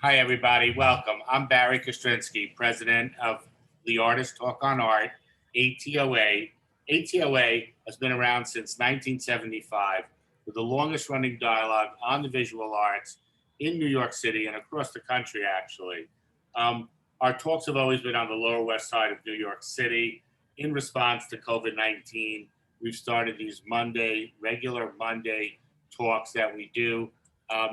Hi, everybody. Welcome. I'm Barry Kostrinsky, president of the Artist Talk on Art, ATOA. ATOA has been around since 1975 with the longest running dialogue on the visual arts in New York City and across the country, actually. Um, our talks have always been on the Lower West Side of New York City. In response to COVID-19, we've started these regular Monday talks that we do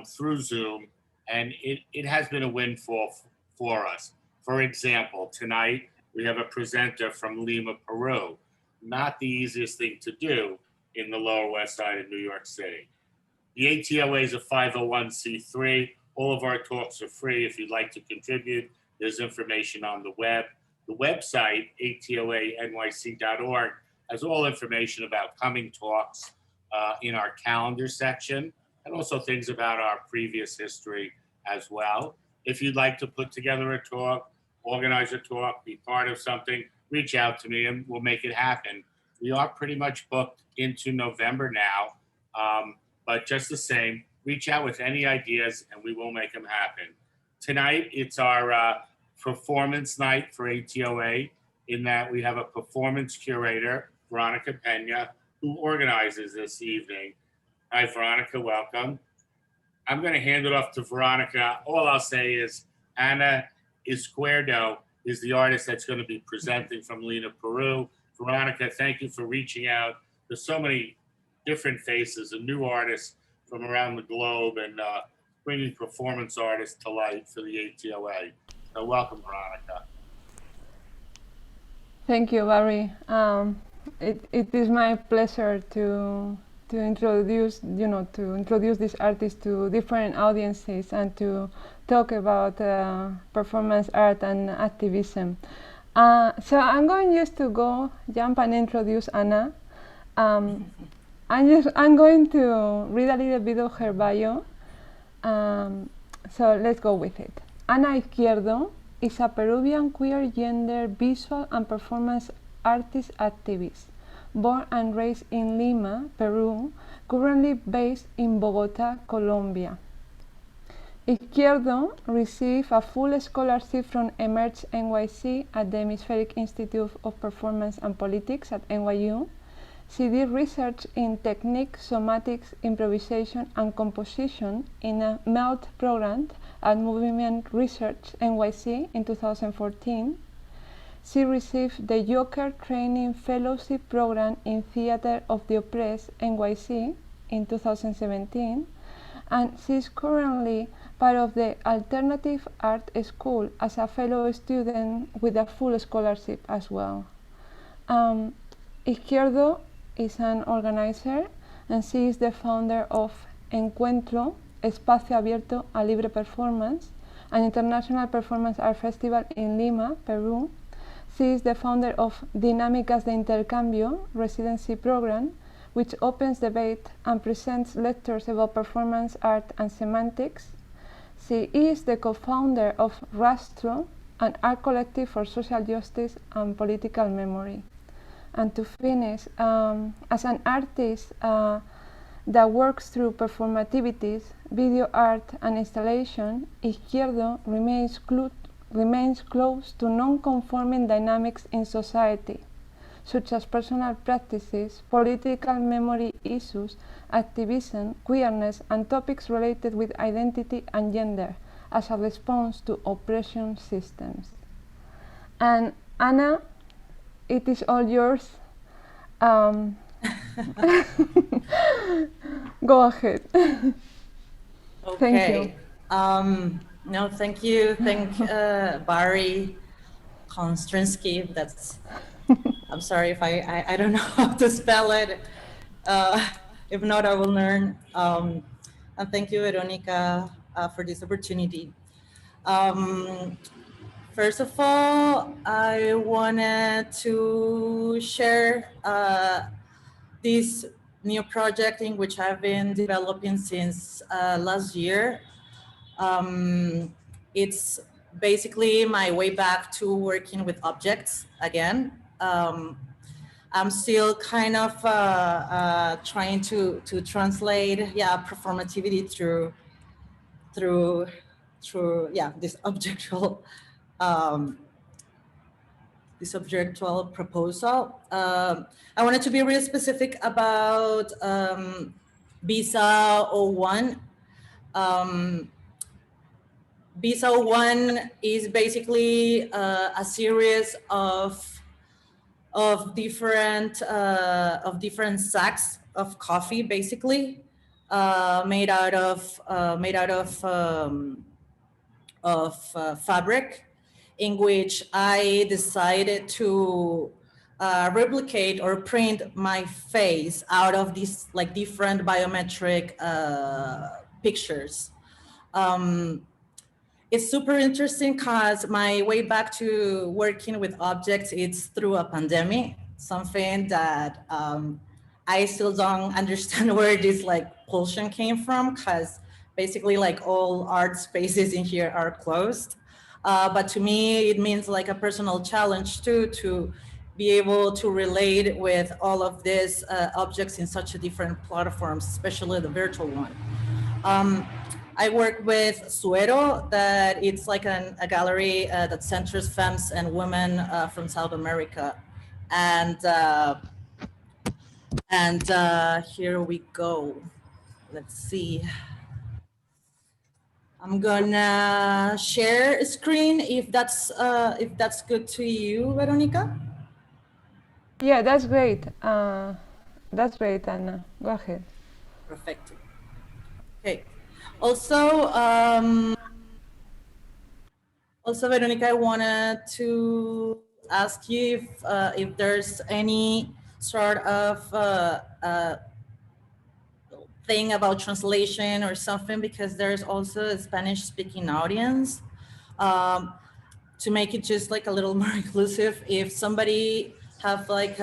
through Zoom, and it has been a windfall for us. For example, tonight we have a presenter from Lima, Peru. Not the easiest thing to do in the Lower West Side of New York City. The ATOA is a 501c3. All of our talks are free. If you'd like to contribute, there's information on the web. The website, atoanyc.org, has all information about coming talks in our calendar section, and also things about our previous history as well. If you'd like to put together a talk, organize a talk, be part of something, reach out to me and we'll make it happen. We are pretty much booked into November now, but just the same, reach out with any ideas and we will make them happen. Tonight, it's our performance night for ATOA, in that we have a performance curator, Verónica Peña, who organizes this evening. Hi, Verónica, welcome. I'm going to hand it off to Verónica. All I'll say is Ana Izquierdo is the artist that's going to be presenting from Lima, Peru. Verónica, thank you for reaching out. There's so many different faces and new artists from around the globe, and bringing performance artists to light for the ATOA. So welcome, Verónica. Thank you, Barry. It is my pleasure to introduce this artist to different audiences and to talk about performance art and activism. So I'm going just to jump and introduce Ana. I'm going to read a little bit of her bio. So let's go with it. Ana Izquierdo is a Peruvian queer gender visual and performance artist activist, born and raised in Lima, Peru, currently based in Bogata, Columbia. Izquierdo received a full scholarship from Emerge NYC at the Hemispheric Institute of Performance and Politics at NYU. She did research in technique, somatics, improvisation, and composition in a MELT program at Movement Research NYC in 2014. She received the Joker Training Fellowship Program in Theater of the Oppressed NYC in 2017, and she is currently part of the Alternative Art School as a fellow student with a full scholarship as well. Izquierdo is an organizer, and she is the founder of Encuentro, Espacio Abierto a Libre Performance, an international performance art festival in Lima, Peru. She is the founder of Dinámicas de Intercambio residency program, which opens debate and presents lectures about performance art and semantics. She is the co-founder of Rastro, an art collective for social justice and political memory. And to finish, as an artist that works through performativities, video art, and installation, Izquierdo remains close to non-conforming dynamics in society, such as personal practices, political memory issues, activism, queerness, and topics related with identity and gender as a response to oppression systems. And Ana, it is all yours. Go ahead. Okay. Thank you. No, thank you. Thank Barry Konstrinsky. That's. I'm sorry if I don't know how to spell it. If not, I will learn. And thank you, Verónica, for this opportunity. First of all, I wanted to share this new project in which I've been developing since last year. It's basically my way back to working with objects again. I'm still kind of trying to translate, performativity through through this objectual proposal. I wanted to be really specific about Visa 01. Visa 01 is basically a series of different sacks of coffee, basically made out of fabric, in which I decided to replicate or print my face out of these like different biometric pictures. It's super interesting because my way back to working with objects, it's through a pandemic, something that I still don't understand where this like pulsion came from, because basically like all art spaces in here are closed. But to me, it means like a personal challenge too, to be able to relate with all of these objects in such a different platforms, especially the virtual one. I work with Suero, that it's like a gallery that centers femmes and women from South America. And here we go. Let's see. I'm gonna share a screen if that's good to you, Veronica. Yeah, that's great. That's great, Anna. Go ahead. Perfect. Okay. Also, Veronica, I wanted to ask you if there's any sort of thing about translation or something, because there's also a Spanish-speaking audience. To make it just like a little more inclusive, if somebody have like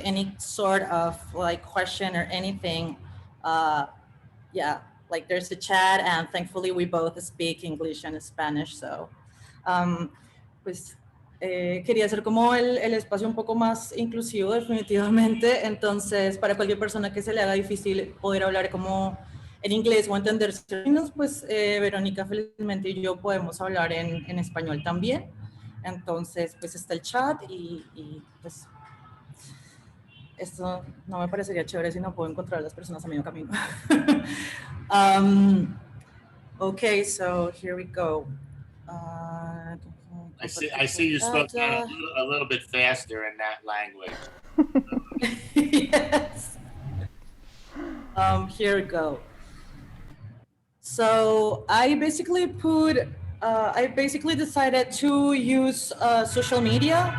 any sort of like question or anything, yeah, like there's a chat, and thankfully we both speak English and Spanish, so pues quería hacer como el espacio un poco más inclusivo, definitivamente. Entonces, para cualquier persona que se le haga difícil poder hablar como en inglés o entender términos, pues Verónica felizmente y yo podemos hablar en español también. Entonces, pues está el chat y pues esto no me parecería chévere si no puedo encontrar a las personas a medio camino. Okay, so here we go. I see you spoke a little bit faster in that language. Yes. Here we go. So I basically decided to use social media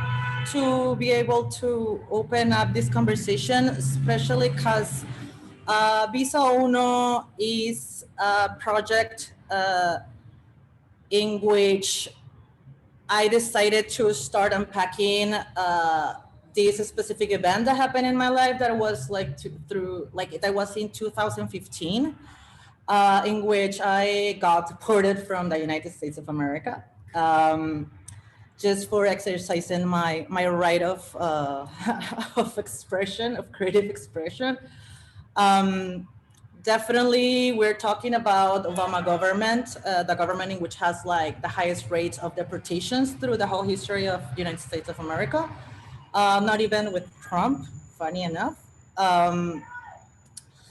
to be able to open up this conversation, especially because Visa Uno is a project in which I decided to start unpacking this specific event that happened in my life that was that was in 2015, in which I got deported from the United States of America, just for exercising my right of expression, of creative expression. Definitely, we're talking about Obama government, the government in which has like the highest rates of deportations through the whole history of the United States of America. Not even with Trump, funny enough.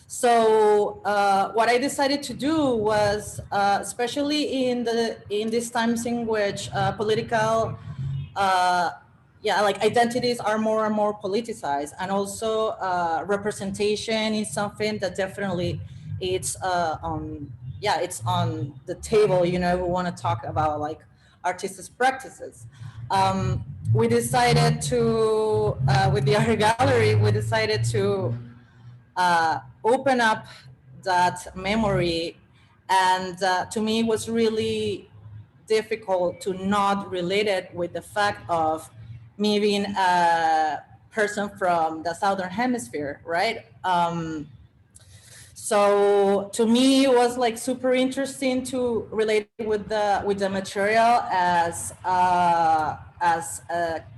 So what I decided to do was, especially in these times in which political, like identities are more and more politicized, and also representation is something that definitely it's on the table. You know, we want to talk about like artistic practices. We decided to, with the art gallery, we decided to open up that memory, and to me it was really difficult to not relate it with the fact of me being a person from the Southern Hemisphere, right? So to me, it was like super interesting to relate with the material as a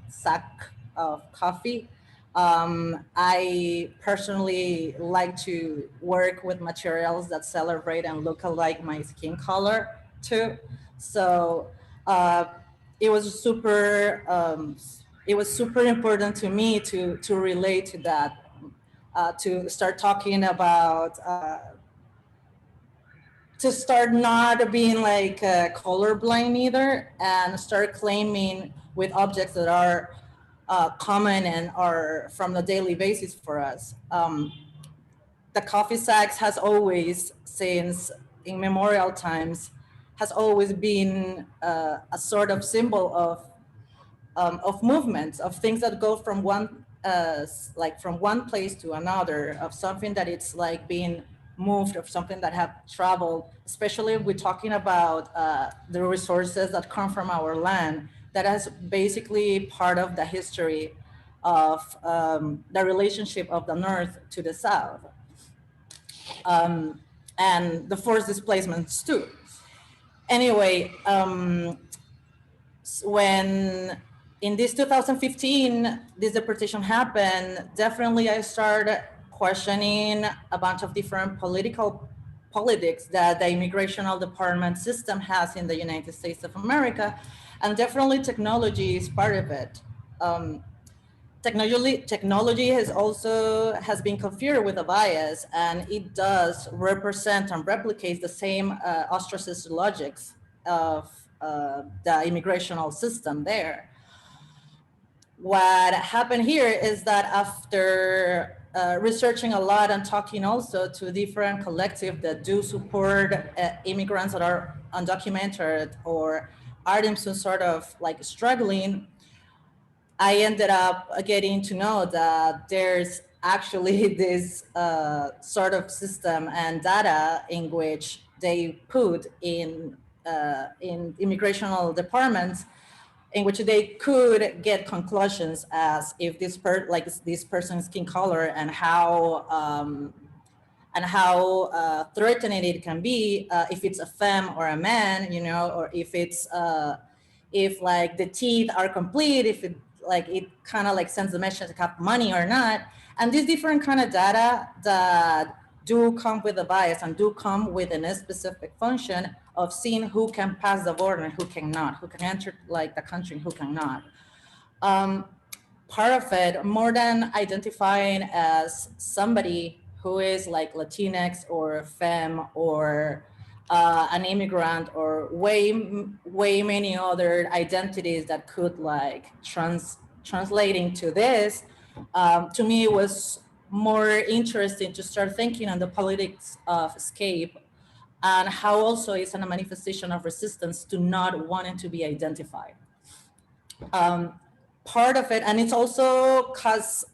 sack of coffee. I personally like to work with materials that celebrate and look alike my skin color. too. So it was super important to me to relate to that, to start talking about, to start not being like colorblind either, and start claiming with objects that are common and are from the daily basis for us. The coffee sacks has always, since immemorial times, has always been a sort of symbol of movements, of things that go from one place to another, of something that it's like being moved, of something that have traveled, especially if we're talking about the resources that come from our land. That is basically part of the history of the relationship of the North to the South. And the forced displacements too. Anyway, when in this 2015, this deportation happened, definitely I started questioning a bunch of different politics that the immigrational department system has in the United States of America, and definitely technology is part of it. Technology has been configured with a bias, and it does represent and replicate the same ostracist logics of the immigrational system there. What happened here is that after researching a lot and talking also to different collectives that do support immigrants that are undocumented or are in some sort of like struggling, I ended up getting to know that there's actually this sort of system and data in which they put in immigrational departments, in which they could get conclusions as if this person's skin color and how threatening it can be if it's a femme or a man, you know, or if it's if like the teeth are complete, if it like it kind of like sends the message to have money or not. And these different kind of data that do come with a bias and do come with a specific function of seeing who can pass the border and who cannot, who can enter like the country and who cannot. Part of it, more than identifying as somebody who is like Latinx or femme or an immigrant or way many other identities that could like translating to this, to me it was more interesting to start thinking on the politics of escape and how also it's a manifestation of resistance to not wanting to be identified. Part of it, and it's also because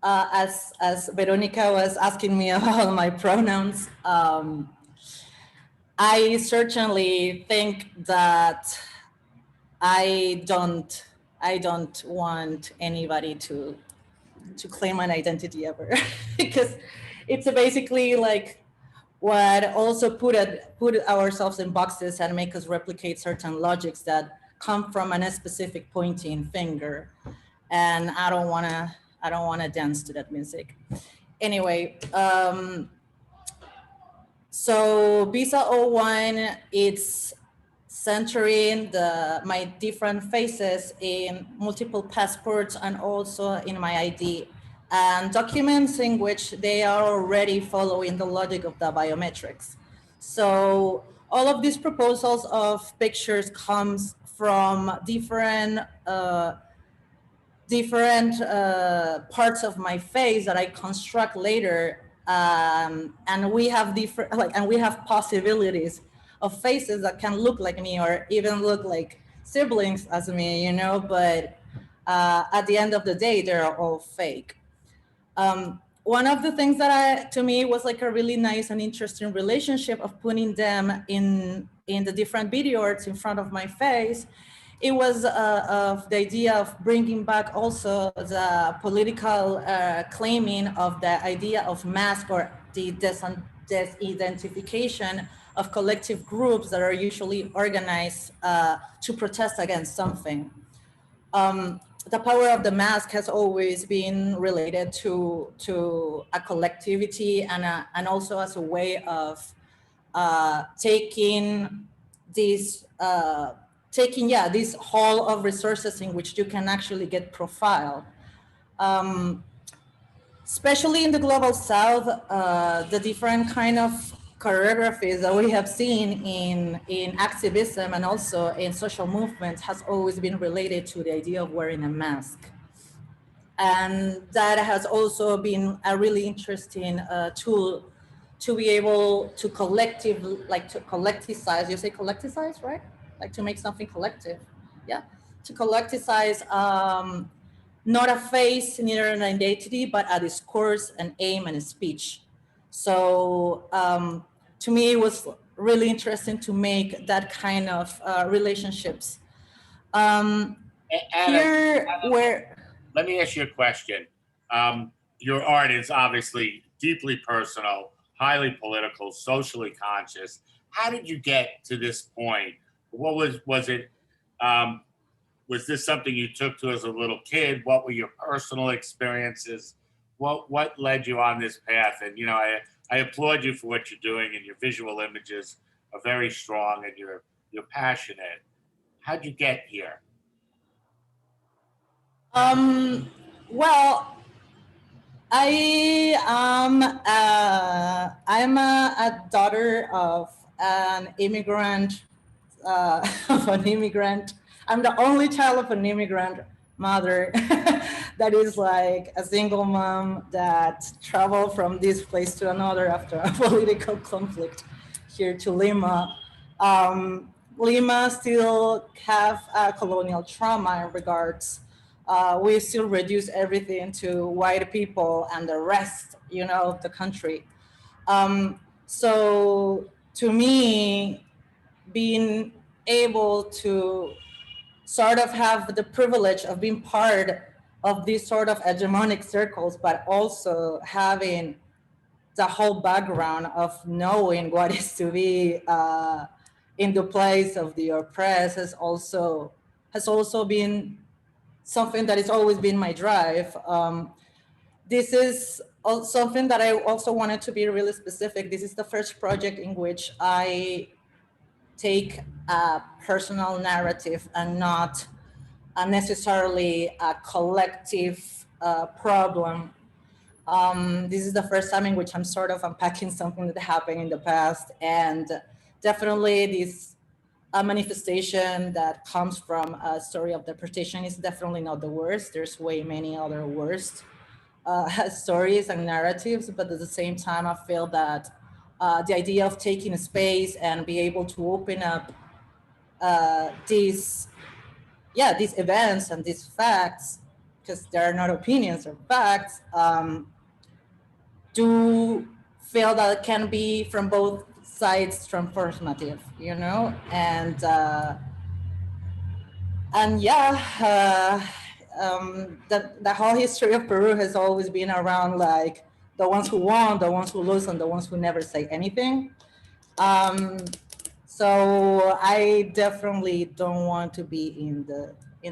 as Veronica was asking me about my pronouns, I certainly think that I don't want anybody to claim an identity ever, because it's basically like what also put ourselves in boxes and make us replicate certain logics that come from a specific pointing finger, and I don't want to dance to that music. Anyway. So Visa 01, it's centering my different faces in multiple passports and also in my ID, and documents in which they are already following the logic of the biometrics. So all of these proposals of pictures comes from different parts of my face that I construct later. And we have possibilities of faces that can look like me or even look like siblings as me, you know, but at the end of the day, they're all fake. One of the things that to me was like a really nice and interesting relationship of putting them in the different video arts in front of my face. It was of the idea of bringing back also the political claiming of the idea of mask or the disidentification of collective groups that are usually organized to protest against something. The power of the mask has always been related to a collectivity and also as a way of taking this taking, this hall of resources in which you can actually get profile. Especially in the global south, the different kind of choreographies that we have seen in activism and also in social movements has always been related to the idea of wearing a mask. And that has also been a really interesting tool to be able to collectivize, you say collectivize, right? Like to make something collective, yeah? To collectivize not a face, neither an identity, but a discourse, an aim, and a speech. So to me, it was really interesting to make that kind of relationships. Anna, let me ask you a question. Your art is obviously deeply personal, highly political, socially conscious. How did you get to this point? What was it? Was this something you took to as a little kid? What were your personal experiences? What led you on this path? And you know, I applaud you for what you're doing, and your visual images are very strong, and you're passionate. How'd you get here? Well, I'm a daughter of an immigrant. Of an immigrant. I'm the only child of an immigrant mother that is like a single mom that traveled from this place to another after a political conflict here to Lima. Lima still have a colonial trauma in regards. We still reduce everything to white people and the rest, of the country. So to me, being able to sort of have the privilege of being part of these sort of hegemonic circles, but also having the whole background of knowing what is to be in the place of the oppressed has also been something that has always been my drive. This is something that I also wanted to be really specific. This is the first project in which I take a personal narrative and not necessarily a collective problem. This is the first time in which I'm sort of unpacking something that happened in the past, and definitely this manifestation that comes from a story of deportation is definitely not the worst. There's way many other worst stories and narratives, but at the same time, I feel that the idea of taking a space and be able to open up these events and these facts, because they are not opinions or facts, do feel that it can be from both sides transformative, and the whole history of Peru has always been around like the ones who won, the ones who lose, and the ones who never say anything. So I definitely don't want to be in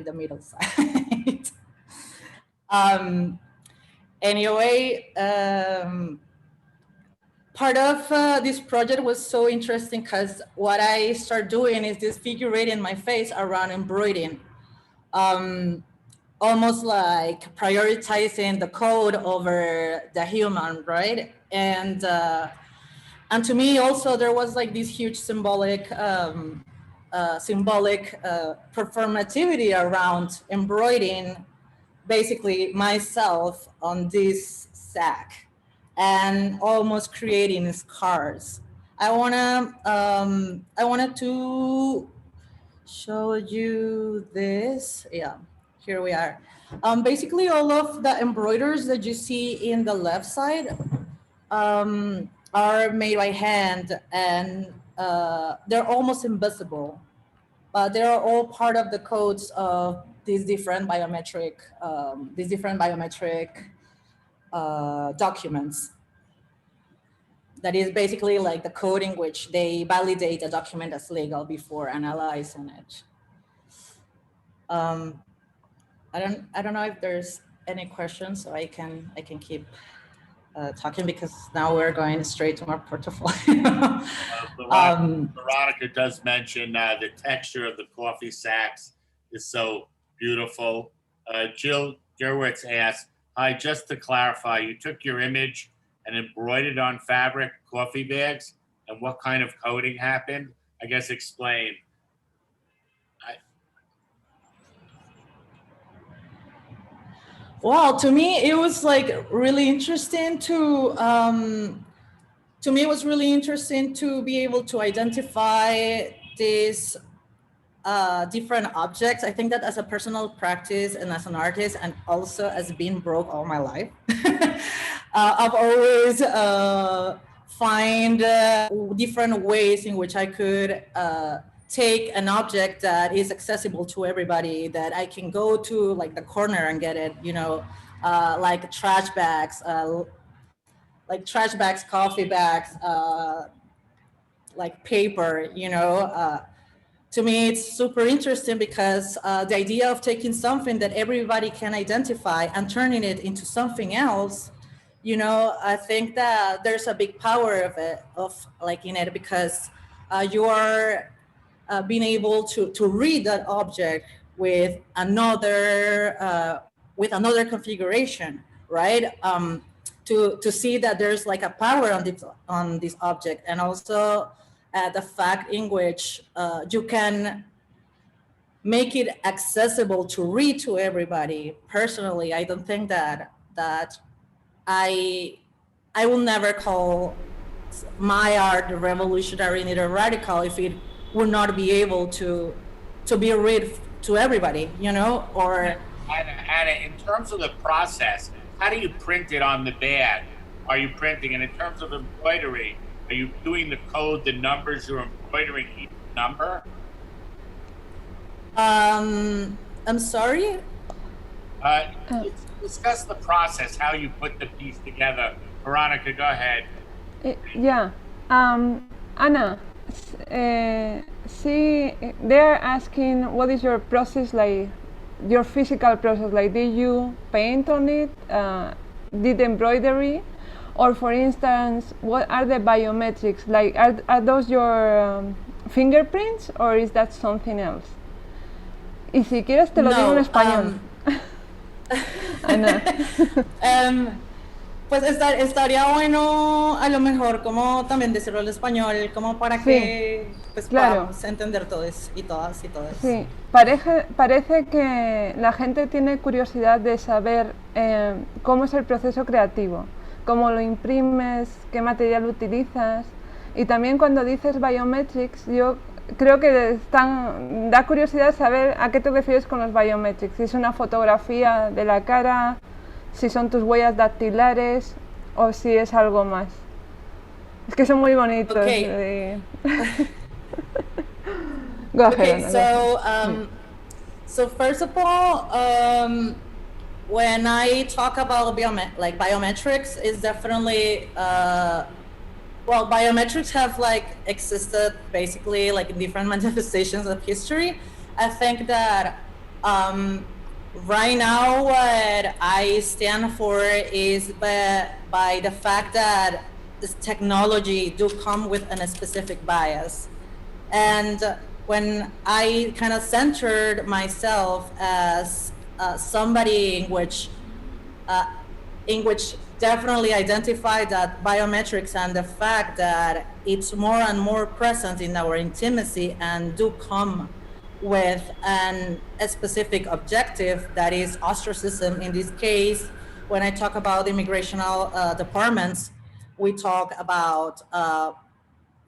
the middle side. Anyway, part of this project was so interesting because what I start doing is this figurating my face around embroidering. Almost like prioritizing the code over the human, right? And to me also there was like this huge symbolic performativity around embroidering basically myself on this sack and almost creating scars. I wanted to show you this. Yeah, here we are. Basically all of the embroiders that you see in the left side are made by hand, and they're almost invisible, but they are all part of the codes of these different biometric documents. That is basically like the code in which they validate a document as legal before analyzing it. I don't know if there's any questions, so I can keep talking, because now we're going straight to my portfolio. Veronica does mention the texture of the coffee sacks is so beautiful. Jill Gerwitz asks, hi, just to clarify, you took your image and embroidered on fabric coffee bags, and what kind of coding happened? I guess explain. Well, to me, it was like really interesting to me, it was really interesting to be able to identify these different objects. I think that as a personal practice and as an artist, and also as being broke all my life, I've always find different ways in which I could take an object that is accessible to everybody, that I can go to like the corner and get it, you know, like trash bags, coffee bags, like paper, you know. To me, it's super interesting because the idea of taking something that everybody can identify and turning it into something else, you know, I think that there's a big power of it, in it, because you are being able to read that object with another configuration, right? To see that there's like a power on this object, and also the fact in which you can make it accessible to read to everybody. Personally, I don't think that I will never call my art revolutionary neither radical if it would not be able to be read to everybody, you know. Or Anna, in terms of the process, how do you print it on the bag? Are you printing? And in terms of embroidery, are you doing the code, the numbers, you're embroidering each number? I'm sorry? Let's discuss the process, how you put the piece together. Veronica, go ahead. Yeah. Anna, see, they're asking what is your process like, your physical process, like did you paint on it, did embroidery? Or for instance, what are the biometrics? Like, are those your fingerprints, or is that something else? Y si quieres te lo digo en español. Ana. Pues estaría bueno a lo mejor como también decirlo en español, como para que pues podamos entender todos y todas. Sí, parece que la gente tiene curiosidad de saber cómo es el proceso creativo. Cómo lo imprimes, qué material utilizas, y también cuando dices biometrics, yo creo que da curiosidad saber a qué te refieres con los biometrics, si es una fotografía de la cara, si son tus huellas dactilares o si es algo más. Es que son muy bonitos. Okay. Go ahead, okay, so first of all, when I talk about biometrics, is definitely biometrics have like existed basically like in different manifestations of history. I think that right now what I stand for is by the fact that this technology do come with a specific bias, and when I kind of centered myself as somebody in which definitely identified that biometrics and the fact that it's more and more present in our intimacy and do come with a specific objective, that is ostracism. In this case, when I talk about immigrational departments, we talk about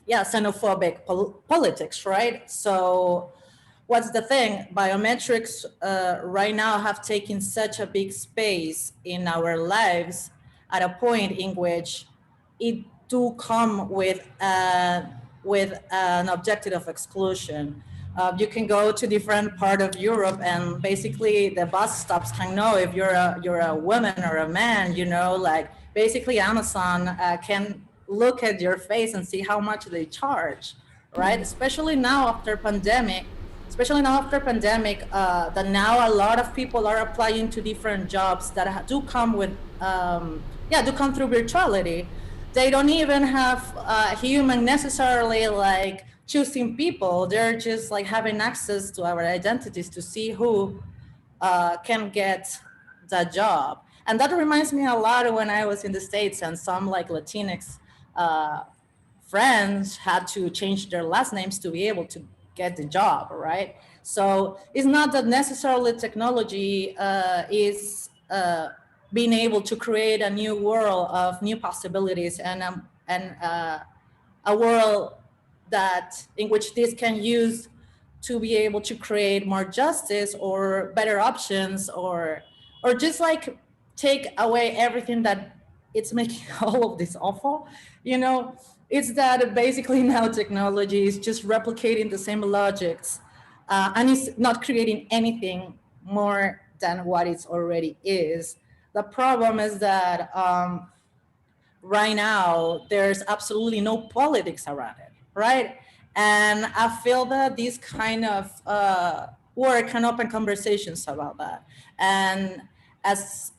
xenophobic politics, right? So what's the thing? Biometrics right now have taken such a big space in our lives at a point in which it do come with an objective of exclusion. You can go to different part of Europe and basically the bus stops can know if you're a woman or a man, you know, like basically Amazon can look at your face and see how much they charge, right? Especially now after pandemic, especially now after pandemic, that now a lot of people are applying to different jobs that do come with, do come through virtuality. They don't even have a human necessarily like choosing people. They're just like having access to our identities to see who can get the job. And that reminds me a lot of when I was in the States and some like Latinx friends had to change their last names to be able to get the job, right? So it's not that necessarily technology is being able to create a new world of new possibilities and a world that in which this can use to be able to create more justice or better options or just like take away everything that it's making all of this awful, you know. It's that basically now technology is just replicating the same logics and it's not creating anything more than what it already is. The problem is that right now there's absolutely no politics around it, right? And I feel that this kind of work can open conversations about that. And as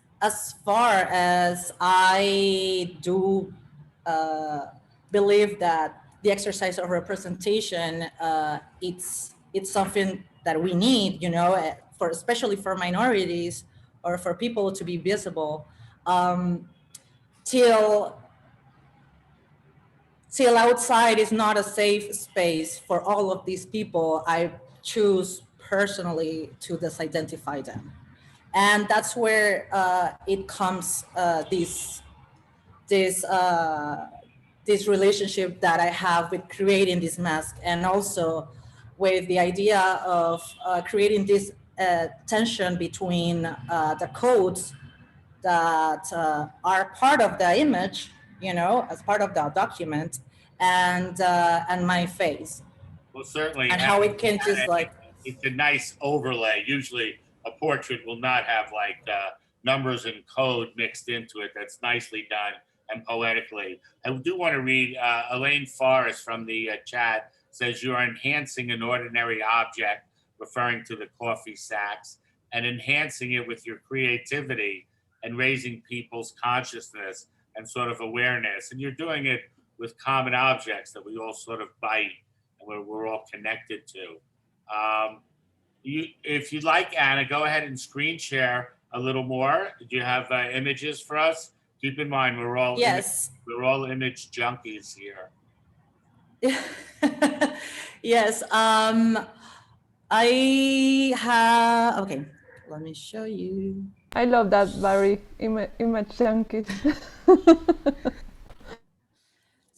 far as I do believe that the exercise of representation, it's something that we need, you know, for especially for minorities or for people to be visible. Till outside is not a safe space for all of these people, I choose personally to disidentify them. And that's where it comes, this relationship that I have with creating this mask, and also with the idea of creating this tension between the codes that are part of the image, you know, as part of the document, and my face. Well, certainly. And how it can just like... It's a nice overlay. Usually a portrait will not have like numbers and code mixed into it. That's nicely done and poetically. I do want to read Elaine Forrest from the chat says, "You're enhancing an ordinary object," referring to the coffee sacks, "and enhancing it with your creativity and raising people's consciousness and sort of awareness. And you're doing it with common objects that we all sort of bite and we're all connected to." If you'd like, Anna, go ahead and screen share a little more. Do you have images for us? Keep in mind, we're all image junkies here. Yes. I have, okay, let me show you. I love that, Barry, image junkies.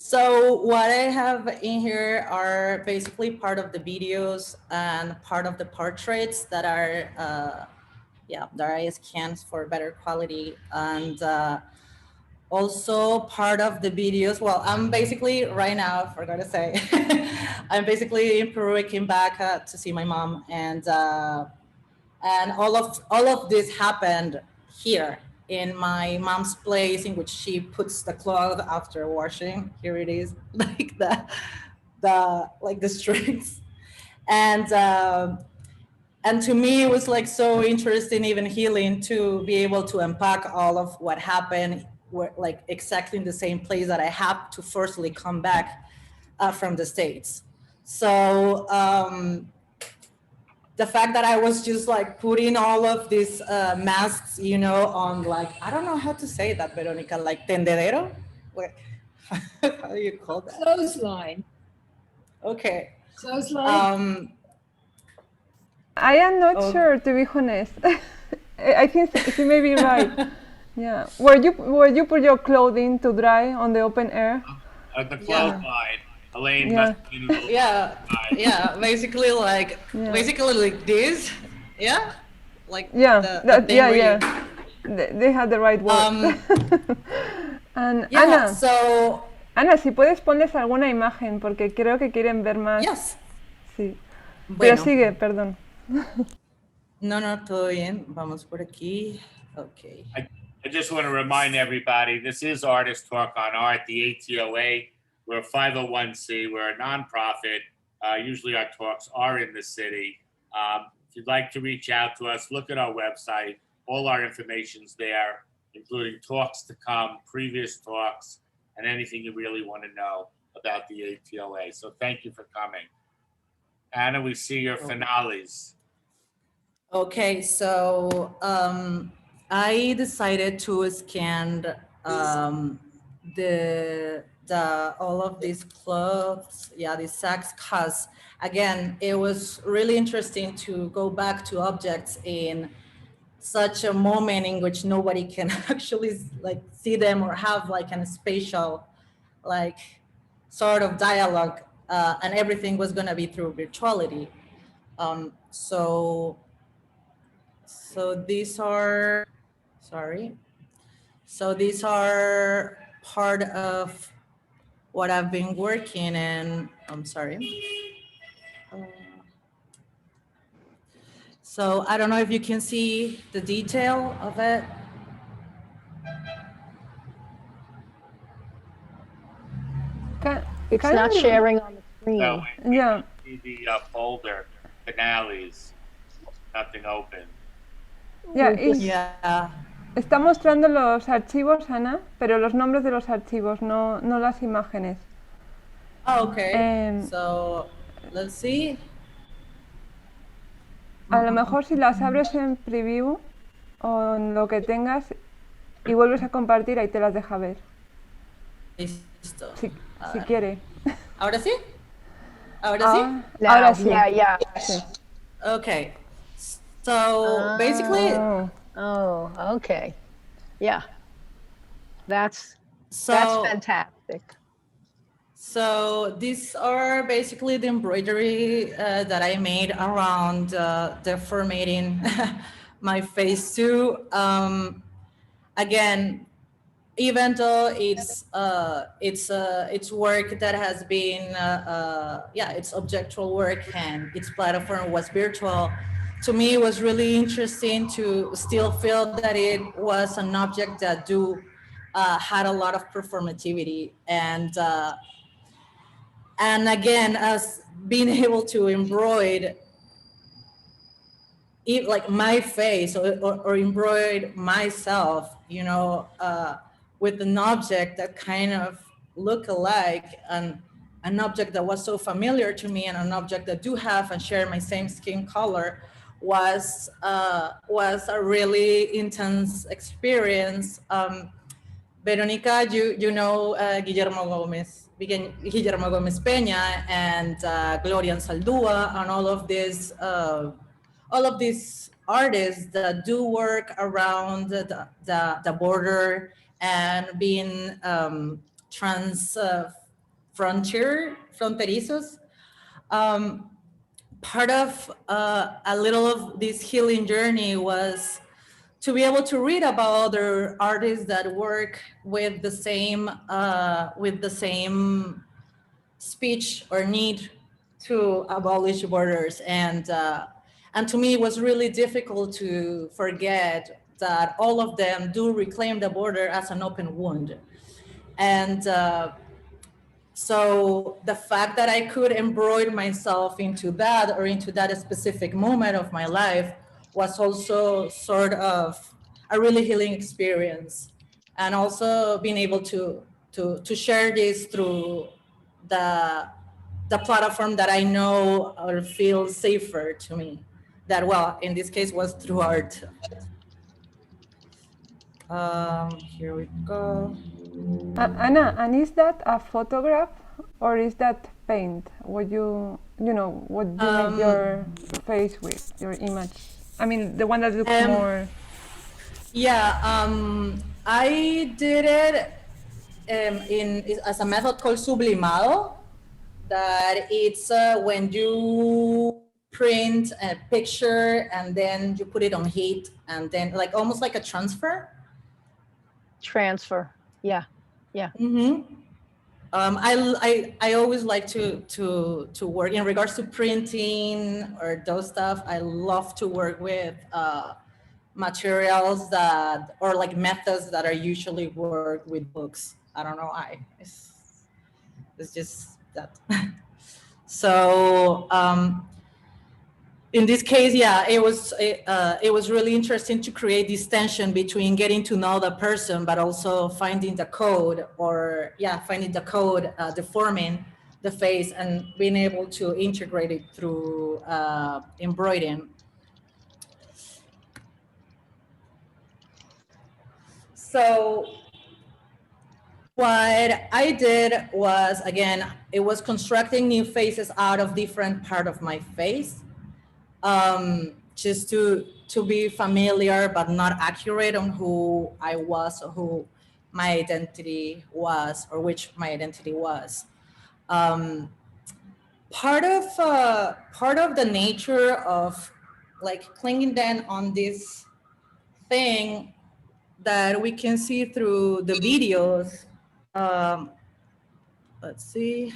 So what I have in here are basically part of the videos and part of the portraits that are, that I scanned for better quality, and also part of the videos. Well, I'm basically right now, I forgot to say, I'm basically in Peru. I came back to see my mom, and all of this happened here in my mom's place, in which she puts the cloth after washing. Here it is, like the strings, and to me it was like so interesting, even healing, to be able to unpack all of what happened, like exactly in the same place that I had to forcefully come back from the States. So the fact that I was just like putting all of these masks, you know, on, like, I don't know how to say that, Veronica, like tendedero? How do you call that? Clothesline. Okay. Clothesline. I am not sure, to be honest. I think she may be right. Yeah. Where you put your clothing to dry on the open air? The clothesline. Elaine, basically like this, like they had the right word. And Ana, si puedes ponles alguna imagen, porque creo que quieren ver más. Yes. Sí. Pero sigue, perdón. No, todo bien. Vamos por aquí. Okay. I just want to remind everybody, this is Artist Talk on Art, the ATOA. We're a 501c. We're a nonprofit Usually our talks are in the city. If you'd like to reach out to us, look at our website. All our information's there, including talks to come, previous talks, and anything you really want to know about the ATOA. So thank you for coming. Anna, we see your finales. Okay, so I decided to scan the all of these clothes, these sacks, because again, it was really interesting to go back to objects in such a moment in which nobody can actually like see them or have like a spatial like sort of dialogue, and everything was going to be through virtuality. So these are, so these are part of what I've been working in. I'm sorry. So I don't know if you can see the detail of it. It's not sharing on the screen. So Yeah. see the folder, finales, nothing open. Yeah, Yeah. está mostrando los archivos, Ana, pero los nombres de los archivos, no las imágenes. Oh, okay. So let's see. A lo mejor si las abres en preview o en lo que tengas y vuelves a compartir, ahí te las deja ver. Listo. Si quiere. ¿Ahora sí? ¿Ahora sí? Now, Ahora sí. Yeah. Sí. Okay. So basically, Oh, okay. Yeah. That's so fantastic. So these are basically the embroidery that I made around deformating my face too. Again, even though it's work that has been it's objectual work and its platform was virtual. To me, it was really interesting to still feel that it was an object that had a lot of performativity, and again, as being able to embroider like my face or embroider myself, with an object that kind of look alike, and an object that was so familiar to me, and an object that do have and share my same skin color, was a really intense experience. Veronica, you know Guillermo Gomez Peña and Gloria Saldúa, and all of these artists that do work around the border and being fronterizos. Part of a little of this healing journey was to be able to read about other artists that work with the same speech or need to abolish borders, and to me it was really difficult to forget that all of them do reclaim the border as an open wound. And so the fact that I could embroider myself into that, or into that specific moment of my life, was also sort of a really healing experience. And also being able to share this through the platform that I know or feel safer to me. That, well, in this case was through art. Here we go. Anna, and is that a photograph or is that paint? What you make your face with, your image? I mean, the one that looks more. Yeah, I did it as a method called sublimado. That it's when you print a picture and then you put it on heat, and then like almost like a transfer. Yeah. Mm-hmm. I always like to work in regards to printing or those stuff. I love to work with materials or like methods that are usually work with books. I don't know why. It's just that. So in this case, yeah, it was really interesting to create this tension between getting to know the person, but also finding the code, or finding the code deforming the face and being able to integrate it through embroidering. So what I did was, again, it was constructing new faces out of different part of my face, just to be familiar but not accurate on who I was, or who my identity was, or which my identity was. Part of the nature of like clinging then on this thing that we can see through the videos. Let's see.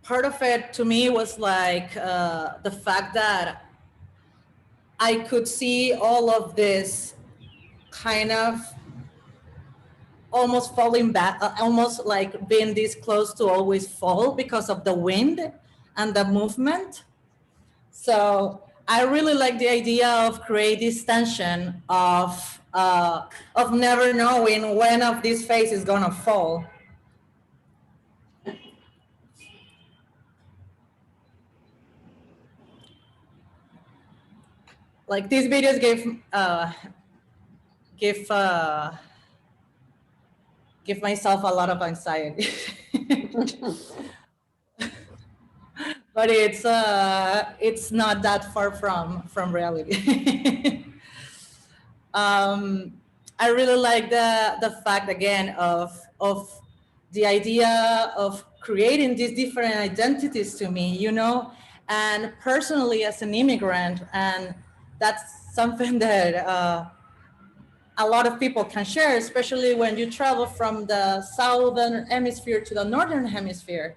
Part of it to me was like the fact that I could see all of this kind of almost falling back, almost like being this close to always fall because of the wind and the movement. So I really like the idea of creating this tension of never knowing when of this face is gonna fall. Like these videos give myself a lot of anxiety. But it's not that far from reality. I really like the fact again of the idea of creating these different identities to me, you know, and personally as an immigrant, and that's something that a lot of people can share, especially when you travel from the southern hemisphere to the northern hemisphere,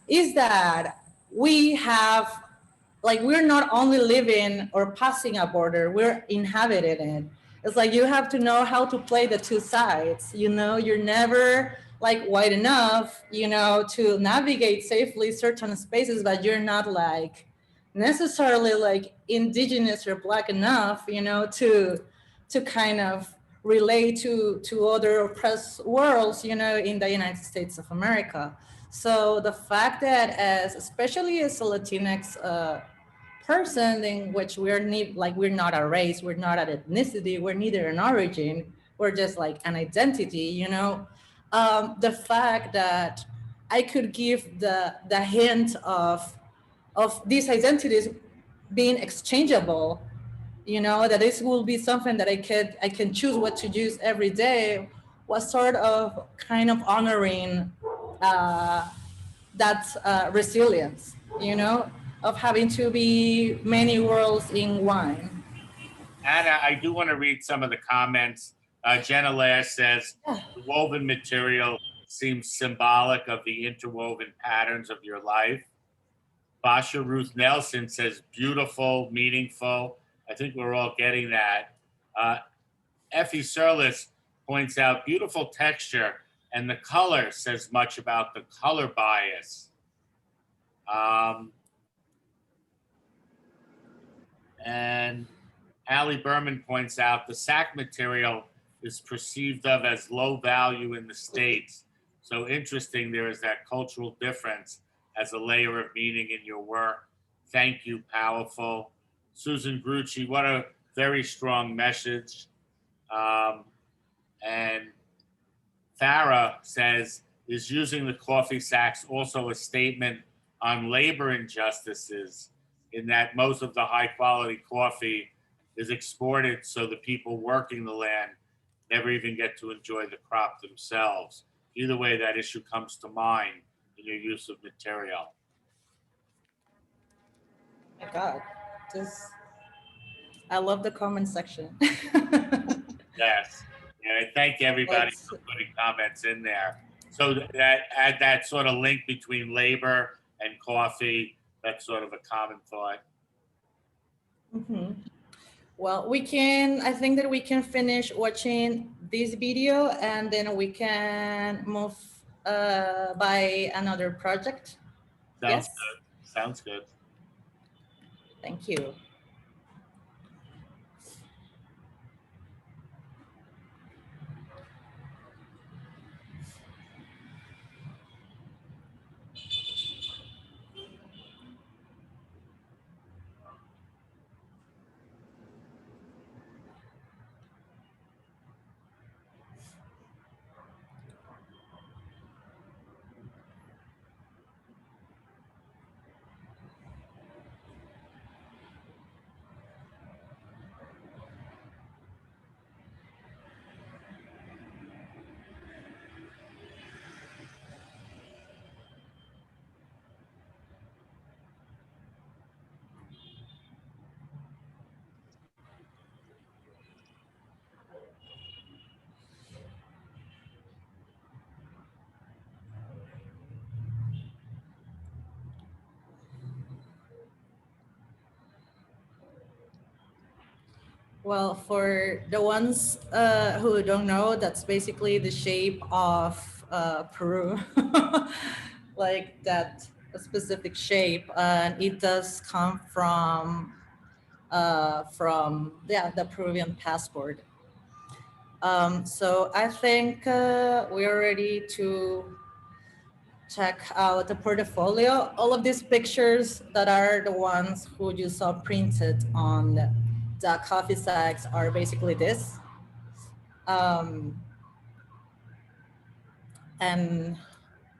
is that we have, like, we're not only living or passing a border, we're inhabiting it. It's like you have to know how to play the two sides, you know, you're never like white enough, you know, to navigate safely certain spaces, but you're not like necessarily like indigenous or Black enough, you know, to kind of relate to other oppressed worlds, you know, in the United States of America. So the fact that especially as a Latinx person, in which we're not a race, we're not an ethnicity, we're neither an origin, we're just like an identity, you know, the fact that I could give the hint of these identities being exchangeable, you know, that this will be something that I can choose what to use every day, was sort of kind of honoring that resilience, you know, of having to be many worlds in one. Anna, I do want to read some of the comments. Jenna Lash says, the woven material seems symbolic of the interwoven patterns of your life. Basha Ruth Nelson says, beautiful, meaningful. I think we're all getting that. Effie Surlis points out beautiful texture, and the color says much about the color bias. And Allie Berman points out the sack material is perceived of as low value in the States. So interesting, there is that cultural difference as a layer of meaning in your work. Thank you, powerful. Susan Grucci, what a very strong message. And Farah says, is using the coffee sacks also a statement on labor injustices, in that most of the high quality coffee is exported, so the people working the land never even get to enjoy the crop themselves. Either way, that issue comes to mind in your use of material. Oh my God, I love the comment section. Yes, and I thank everybody for putting comments in there. So that add that sort of link between labor and coffee, that's sort of a common thought. Mm-hmm. Well, I think that we can finish watching this video and then we can move by another project. Sounds Yes? good. Sounds good. Thank you. Well, for the ones who don't know, that's basically the shape of Peru, like that specific shape, and it does come from the Peruvian passport. So I think we're ready to check out the portfolio. All of these pictures that are the ones who you saw printed on the coffee sacks are basically this. And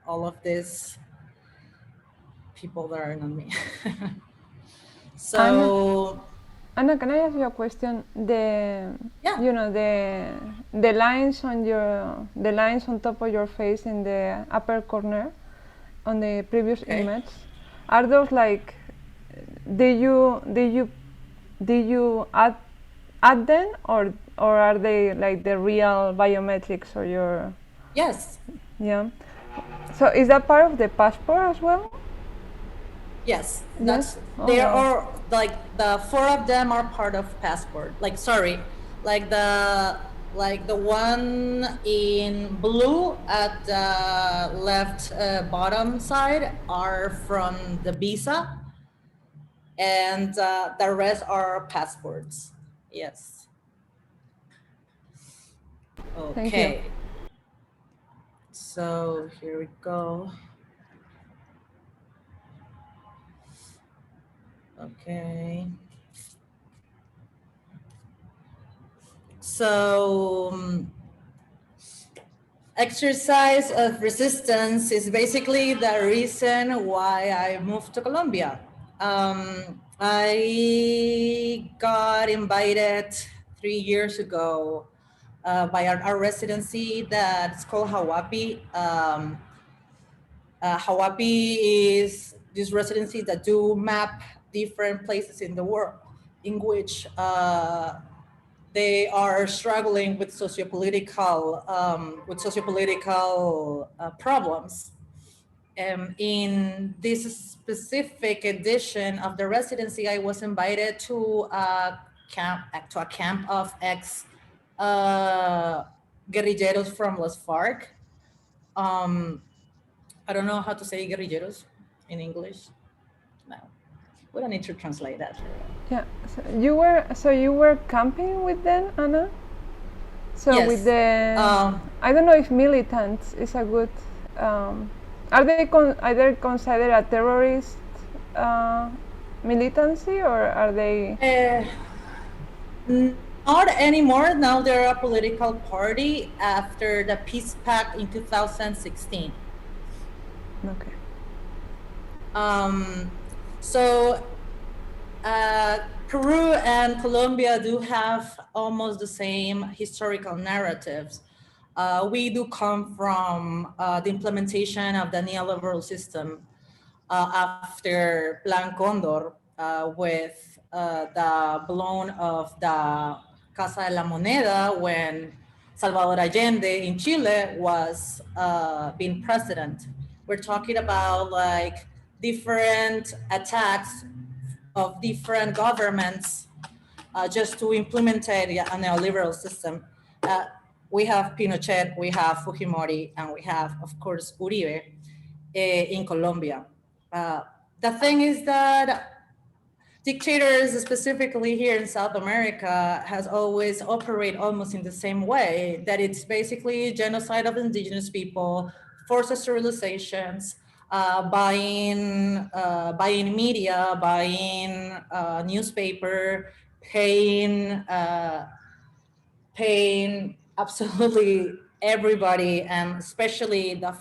all of these people that are not me. So Anna, can I ask you a question? Yeah. You know, the lines on top of your face in the upper corner on the previous image, are those like, did you add them, or are they like the real biometrics or your? Yes. Yeah. So is that part of the passport as well? Yes, Yes? they wow. are like the 4 of them are part of passport. Like sorry, like the one in blue at the left bottom side are from the visa, and the rest are passports. Yes. Thank Okay. you. So here we go. Okay. So exercise of resistance is basically the reason why I moved to Colombia. I got invited 3 years ago by our residency that's called Hawapi. Hawapi is this residency that do map different places in the world in which they are struggling with sociopolitical problems. In this specific edition of the residency, I was invited to a camp of ex guerrilleros from Las FARC. I don't know how to say guerrilleros in English. No, we don't need to translate that. Yeah. So you were camping with them, Anna? So Yes. with the I don't know if militants is a good. Are they considered a terrorist militancy, or are they? Not anymore. Now they're a political party after the peace pact in 2016. Okay. So Peru and Colombia do have almost the same historical narratives. We do come from the implementation of the neoliberal system after Plan Condor with the blown of the Casa de la Moneda when Salvador Allende in Chile was being president. We're talking about like different attacks of different governments just to implement a neoliberal system. We have Pinochet, we have Fujimori, and we have, of course, Uribe in Colombia. The thing is that dictators, specifically here in South America, has always operated almost in the same way, that it's basically genocide of indigenous people, forced sterilizations, buying media, buying newspaper, paying absolutely everybody, and especially the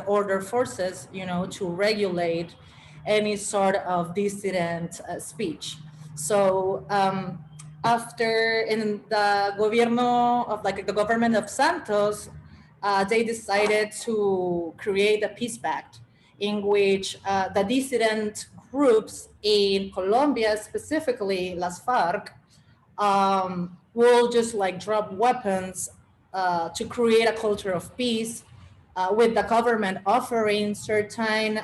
order forces, to regulate any sort of dissident speech. So after in the gobierno of the government of Santos, they decided to create a peace pact in which the dissident groups in Colombia, specifically Las FARC, will just drop weapons to create a culture of peace, with the government offering certain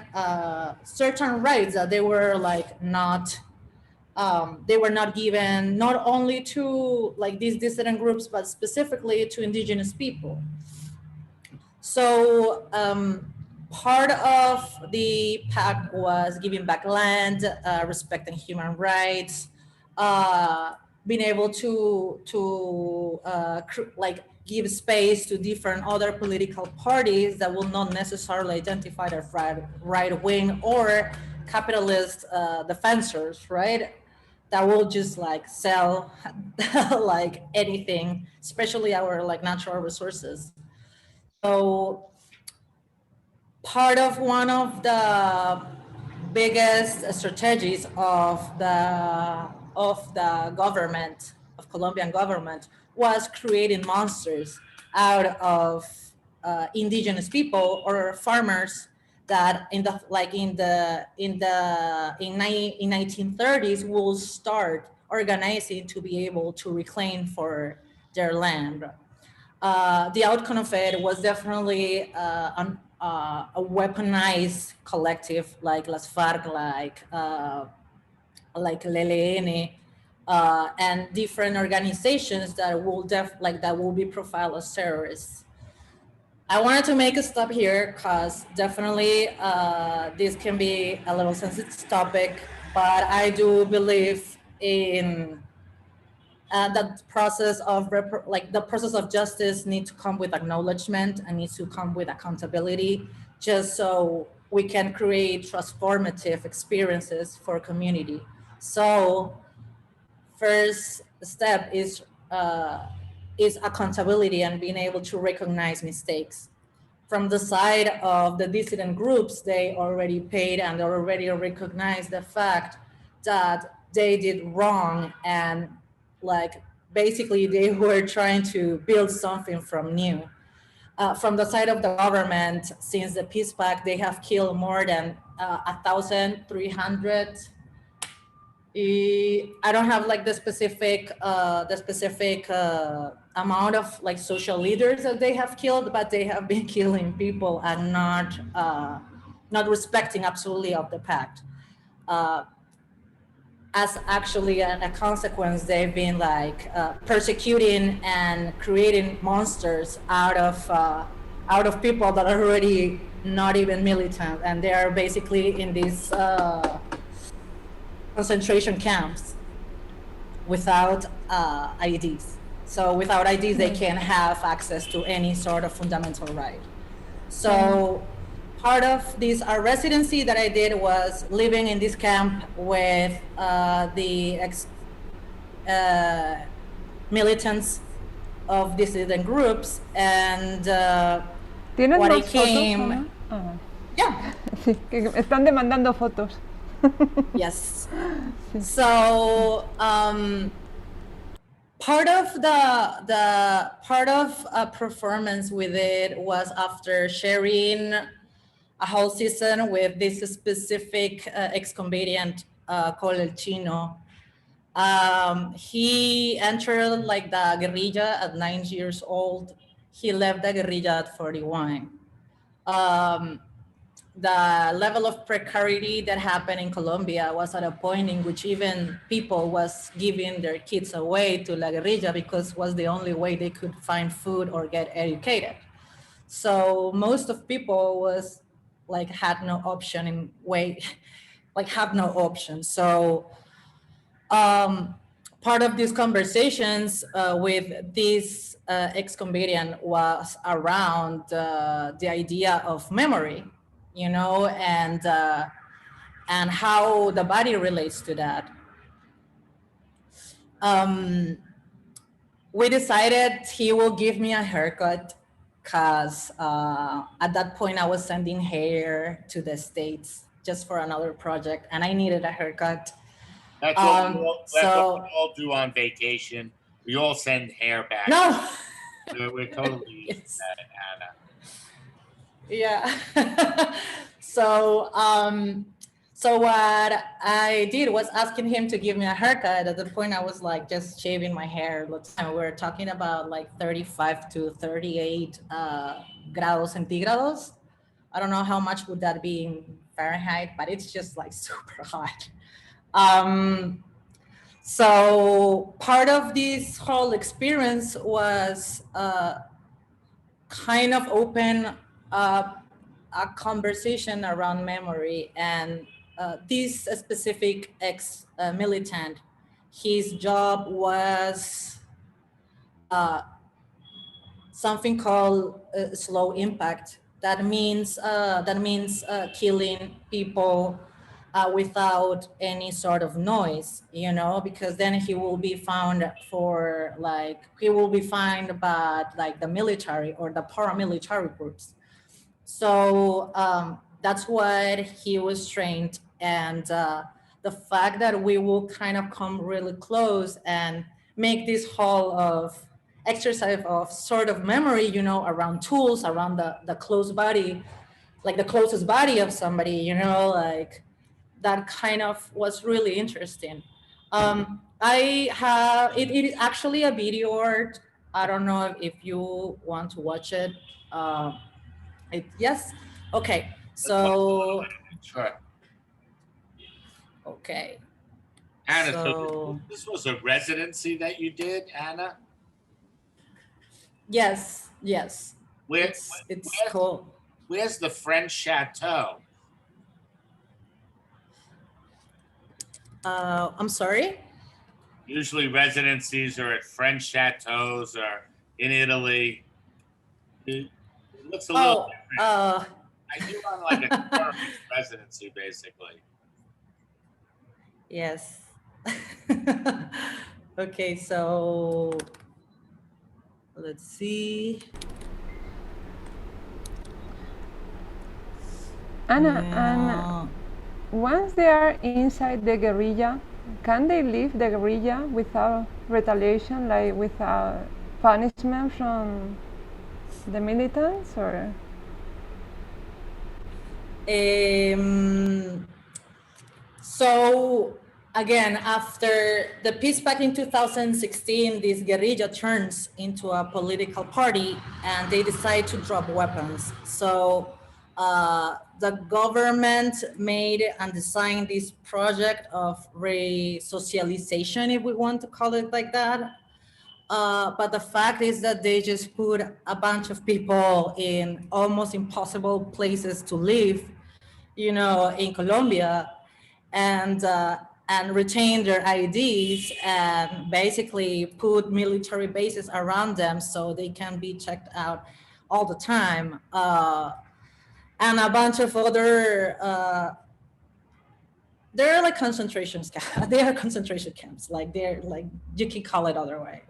rights that they were not given, not only to these dissident groups, but specifically to indigenous people. So part of the pact was giving back land, respecting human rights, being able to give space to different other political parties that will not necessarily identify as right wing or capitalist defenders, right? That will just sell anything, especially our natural resources. So one of the biggest strategies of the government, of Colombian government, was creating monsters out of indigenous people or farmers that in 1930s will start organizing to be able to reclaim for their land. The outcome of it was definitely a weaponized collective like Las FARC, like el ELN, and different organizations that will be profiled as terrorists. I wanted to make a stop here because definitely this can be a little sensitive topic, but I do believe in that process of the process of justice needs to come with acknowledgement and needs to come with accountability, just so we can create transformative experiences for community. So first step is accountability and being able to recognize mistakes. From the side of the dissident groups, they already paid and they already recognized the fact that they did wrong, and basically they were trying to build something from new. From the side of the government, since the peace pact, they have killed more than 1,300. I don't have the specific amount of social leaders that they have killed, but they have been killing people and not respecting absolutely of the pact. As actually a consequence, they've been persecuting and creating monsters out of people that are already not even militant, and they are basically in these concentration camps without IDs. So without IDs, they can't have access to any sort of fundamental right. So part of this residency that I did was living in this camp with the militants of dissident groups, and what I came... Yeah. Sí, que están demandando fotos. Yes. So part of a performance with it was after sharing a whole season with this specific ex-combatant called El Chino. He entered the guerrilla at 9 years old. He left the guerrilla at 41. the level of precarity that happened in Colombia was at a point in which even people was giving their kids away to la guerrilla because was the only way they could find food or get educated. So most of people was like had no option in way, like have no option. So part of these conversations with this ex-comedian was around the idea of memory, you know, and how the body relates to that. We decided he will give me a haircut because at that point I was sending hair to the States just for another project and I needed a haircut. That's what we all do on vacation. We all send hair back. No. We're totally used Yes. to that, Anna. Yeah. So what I did was asking him to give me a haircut. At the point I was like just shaving my hair. We were talking about like 35 to 38 grados centígrados. I don't know how much would that be in Fahrenheit, but it's just like super hot. So part of this whole experience was kind of open up a conversation around memory. And this specific ex-militant, his job was something called slow impact. That means killing people without any sort of noise, you know, because then he will be found for like, he will be fined by like the military or the paramilitary groups. So that's what he was trained. And the fact that we will kind of come really close and make this whole of exercise of sort of memory, you know, around tools, around the close body, like the closest body of somebody, you know, like that kind of was really interesting. I have, it is actually a video art. I don't know if you want to watch it. Yes, okay, so, Sure. okay. Anna, So so this was a residency that you did, Anna? yes, yes. Where, It's cool. Where's the French chateau? I'm sorry? Usually residencies are at French chateaus or in Italy. It looks a little different. I do on like a tourist residency, basically. Yes. Okay, so let's see. Anna, and once they are inside the guerrilla, can they leave the guerrilla without retaliation, like without punishment from the militants, or? So again, after the peace pact in 2016, this guerrilla turns into a political party and they decide to drop weapons. So the government made and designed this project of re-socialization, if we want to call it like that. But the fact is that they just put a bunch of people in almost impossible places to live, you know, in Colombia, and retain their IDs and basically put military bases around them so they can be checked out all the time. And a bunch of other, they're like concentration camps. They are concentration camps. Like they're like, you can call it other way.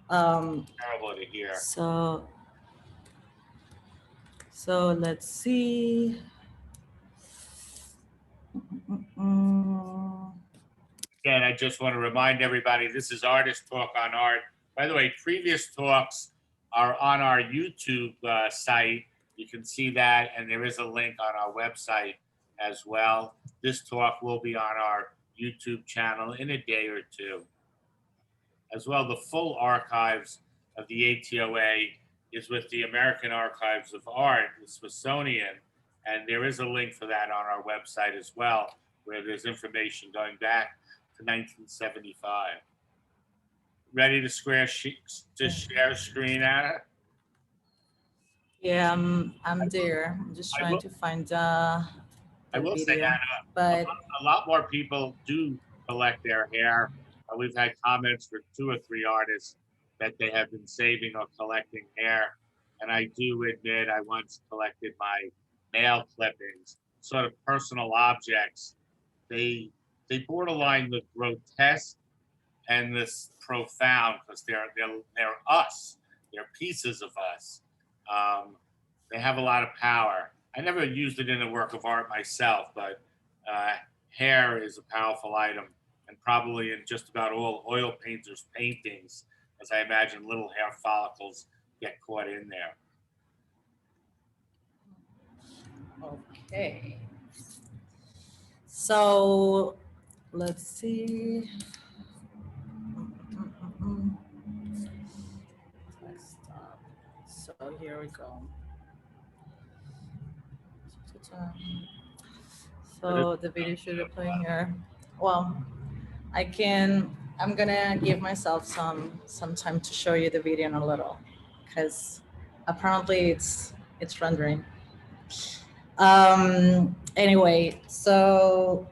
Terrible to hear. So let's see. Again, I just want to remind everybody, this is Artist Talk on Art. By the way, previous talks are on our YouTube site. You can see that, and there is a link on our website as well. This talk will be on our YouTube channel in a day or two. As well, the full archives of the ATOA is with the American Archives of Art, the Smithsonian, And there is a link for that on our website as well, where there's information going back to 1975. Ready to share screen, Anna? Yeah, I'm there. I'm just trying to find the I will say, video, Anna, but a lot more people do collect their hair. We've had comments for 2 or 3 artists that they have been saving or collecting hair. And I do admit I once collected my nail clippings, sort of personal objects. They borderline the grotesque and this profound because they're us. They're pieces of us. They have a lot of power. I never used it in a work of art myself, but hair is a powerful item, and probably in just about all oil painters' paintings, as I imagine little hair follicles get caught in there. okay. So let's see. Let's stop. So here we go. So the video should be playing here. Well, I'm gonna give myself some time to show you the video in a little, because apparently it's rendering. Anyway, so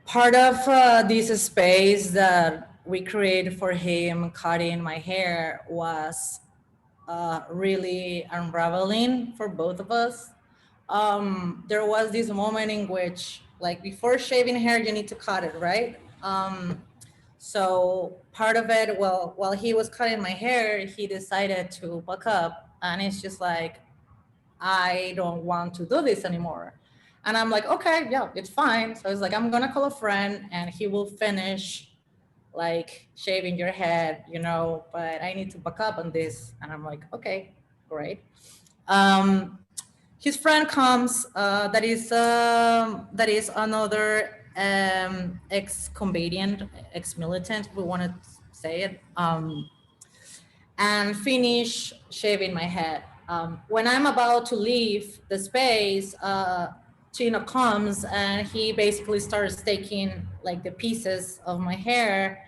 part of this space that we created for him cutting my hair was really unraveling for both of us. There was this moment in which, like, before shaving hair, you need to cut it, right? So part of it, well, while he was cutting my hair, he decided to buck up, and it's just like, I don't want to do this anymore. And I'm like, okay, yeah, it's fine. So it's like, I'm gonna call a friend and he will finish like shaving your head, you know, but I need to back up on this. And I'm like, okay, great. His friend comes, that is another ex-combatant, ex-militant, we want to say it, and finish shaving my head. When I'm about to leave the space, Chino comes and he basically starts taking like the pieces of my hair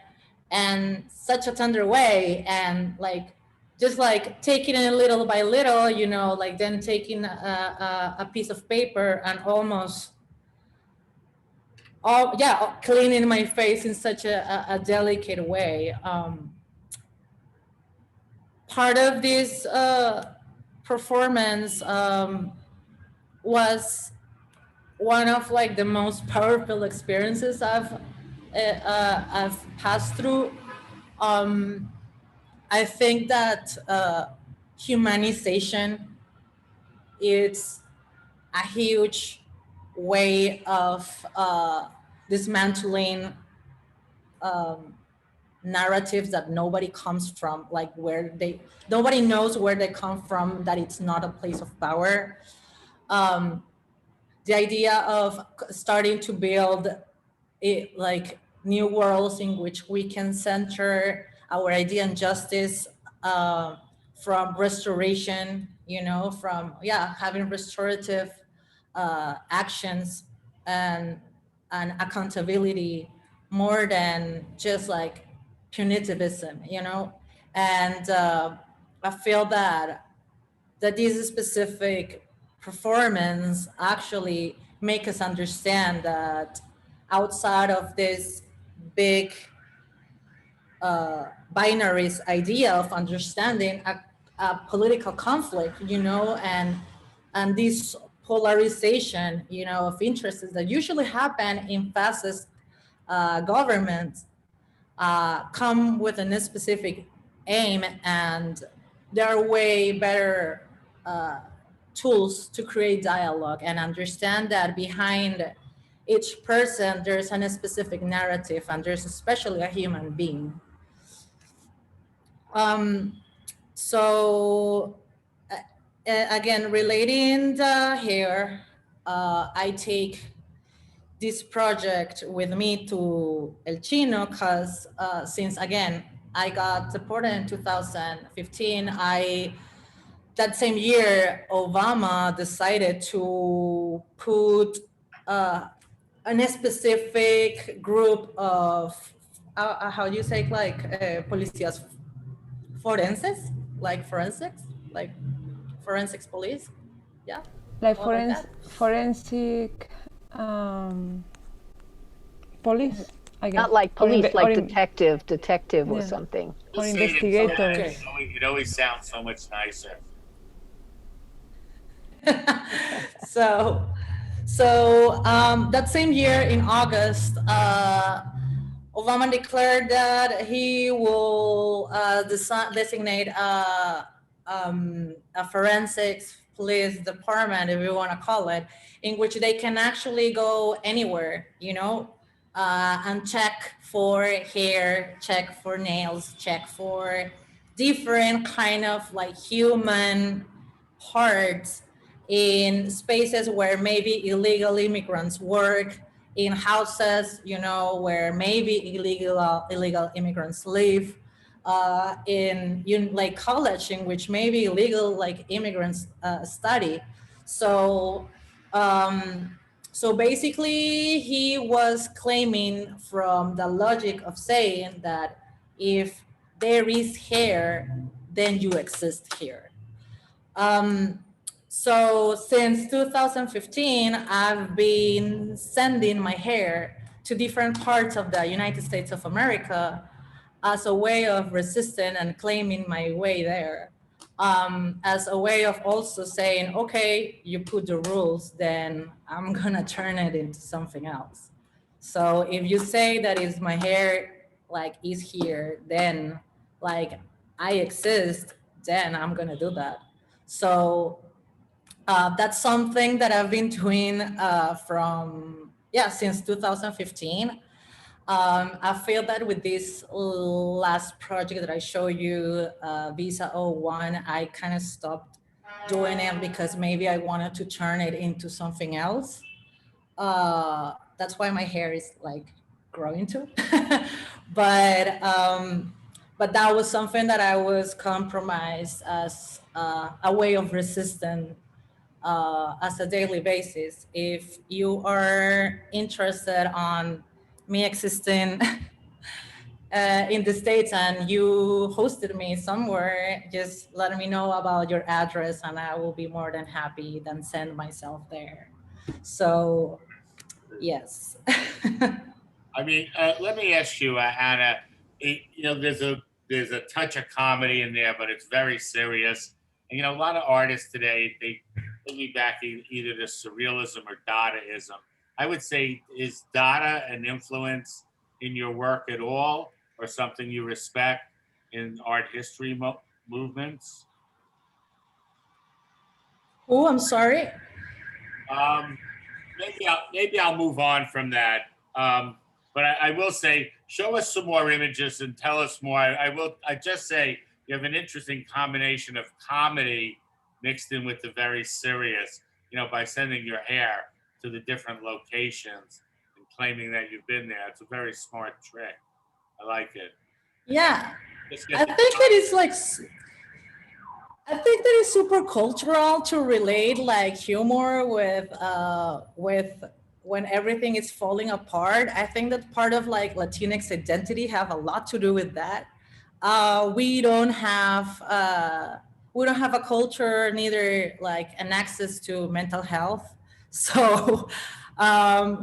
and such a tender way, and like just like taking it little by little, you know, like then taking a piece of paper and almost cleaning my face in such a delicate way. Part of this performance was one of like the most powerful experiences I've passed through. I think that humanization is a huge way of dismantling narratives that nobody comes from, like nobody knows where they come from, that it's not a place of power. The idea of starting to build like new worlds in which we can center our idea and justice from restoration, you know, from having restorative actions and accountability more than just like punitivism, you know. And I feel that this specific performance actually make us understand that outside of this big binaries idea of understanding a political conflict, you know, and this polarization, you know, of interests that usually happen in fascist governments, come with a specific aim, and there are way better tools to create dialogue and understand that behind each person there's a specific narrative, and there's especially a human being. So again, relating the hair, I take this project with me to El Chino because since again I got deported in 2015, I that same year, Obama decided to put a specific group of, how do you say, like policías forenses, like forensics police, yeah, Like all like that. forensic police, I guess. Not like Or police, like or detective or yeah. something. Or Just say it in investigators. Spanish. It always sounds so much nicer. So that same year in August, Obama declared that he will designate a forensics police department, if you want to call it, in which they can actually go anywhere, you know, and check for hair, check for nails, check for different kind of like human parts in spaces where maybe illegal immigrants work, in houses, you know, where maybe illegal immigrants live, in like college, in which maybe illegal like immigrants study. So, so basically, he was claiming from the logic of saying that if there is hair, then you exist here. So since 2015, I've been sending my hair to different parts of the United States of America as a way of resisting and claiming my way there. As a way of also saying, okay, you put the rules, then I'm gonna turn it into something else. So if you say that is my hair like is here, then like I exist, then I'm gonna do that. So that's something that I've been doing since 2015. I feel that with this last project that I show you, Visa 01, I kind of stopped doing it because maybe I wanted to turn it into something else. That's why my hair is like growing too. But that was something that I was compromised as a way of resistance as a daily basis. If you are interested on me existing in the States and you hosted me somewhere, just let me know about your address and I will be more than happy than send myself there. So, yes. I mean, let me ask you, Anna. You know, there's a touch of comedy in there, but it's very serious. And, you know, a lot of artists today they piggyback either to surrealism or Dadaism. I would say, is Dada an influence in your work at all, or something you respect in art history movements? Oh, I'm sorry. Maybe I'll move on from that. But I will say, show us some more images and tell us more. I just say you have an interesting combination of comedy mixed in with the very serious, you know, by sending your hair to the different locations and claiming that you've been there. It's a very smart trick. I like it. Yeah, I think that it's like, I think that it's super cultural to relate like humor with when everything is falling apart. I think that part of like Latinx identity have a lot to do with that. We don't have a culture, neither like an access to mental health. So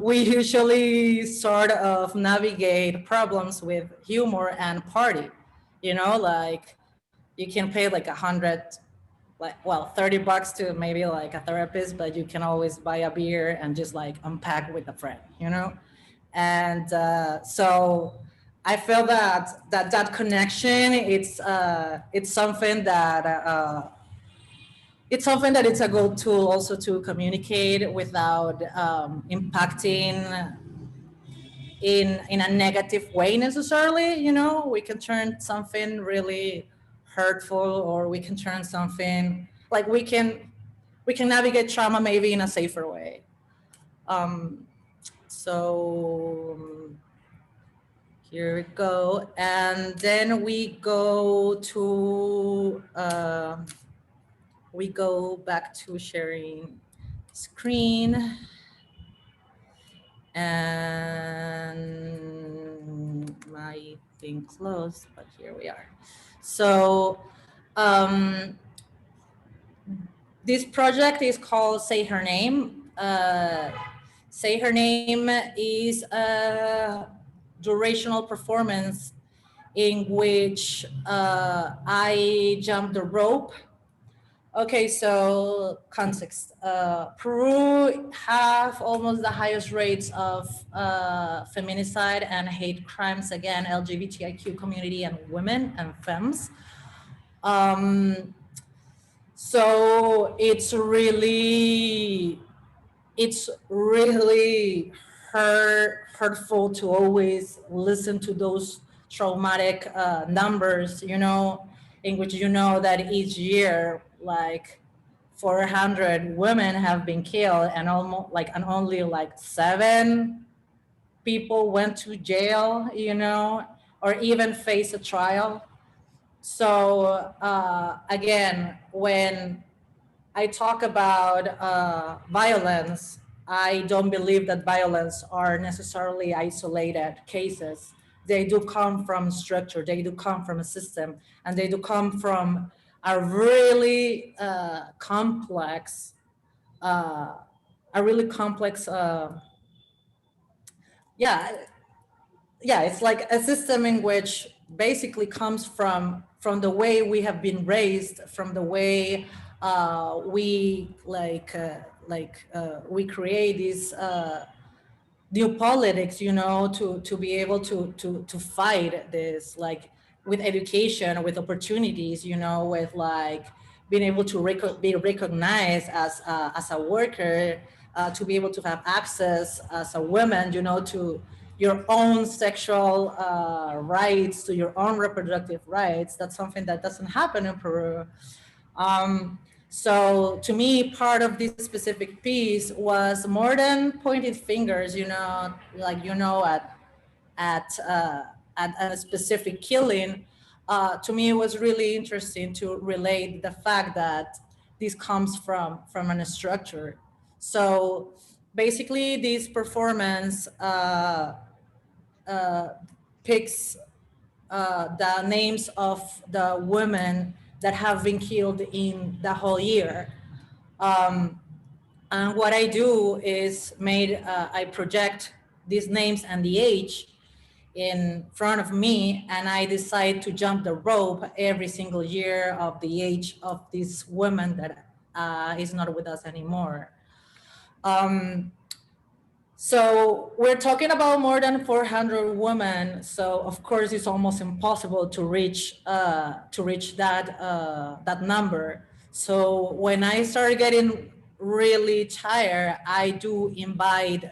we usually sort of navigate problems with humor and party. You know, like you can pay like $30 to maybe like a therapist, but you can always buy a beer and just like unpack with a friend, you know? And so I feel that connection, it's something that it's a good tool also to communicate without impacting in a negative way necessarily. You know, we can turn something really hurtful, or we can turn something like we can navigate trauma maybe in a safer way. So here we go, and then we go to we go back to sharing screen. And my thing closed, but here we are. So this project is called Say Her Name. Say Her Name is a durational performance in which I jumped the rope. Okay, so context. Peru have almost the highest rates of feminicide and hate crimes against LGBTIQ community and women and femmes. So it's really hurtful to always listen to those traumatic numbers, you know, in which you know that each year like 400 women have been killed and only like 7 people went to jail, you know, or even face a trial. So again, when I talk about violence, I don't believe that violence are necessarily isolated cases. They do come from structure, they do come from a system, and they do come from a really complex, it's like a system in which basically comes from the way we have been raised, from the way we we create these new politics, you know, to be able to fight this, like with education, with opportunities, you know, with like being able to be recognized as a worker, to be able to have access as a woman, you know, to your own sexual rights, to your own reproductive rights. That's something that doesn't happen in Peru. So to me, part of this specific piece was more than pointed fingers, you know, like, you know, at a specific killing. To me, it was really interesting to relate the fact that this comes from a structure. So basically, this performance picks the names of the women that have been killed in the whole year. And what I do is I project these names and the age in front of me, and I decide to jump the rope every single year of the age of this woman that is not with us anymore. So we're talking about more than 400 women. So of course it's almost impossible to reach that number. So when I started getting really tired, I do invite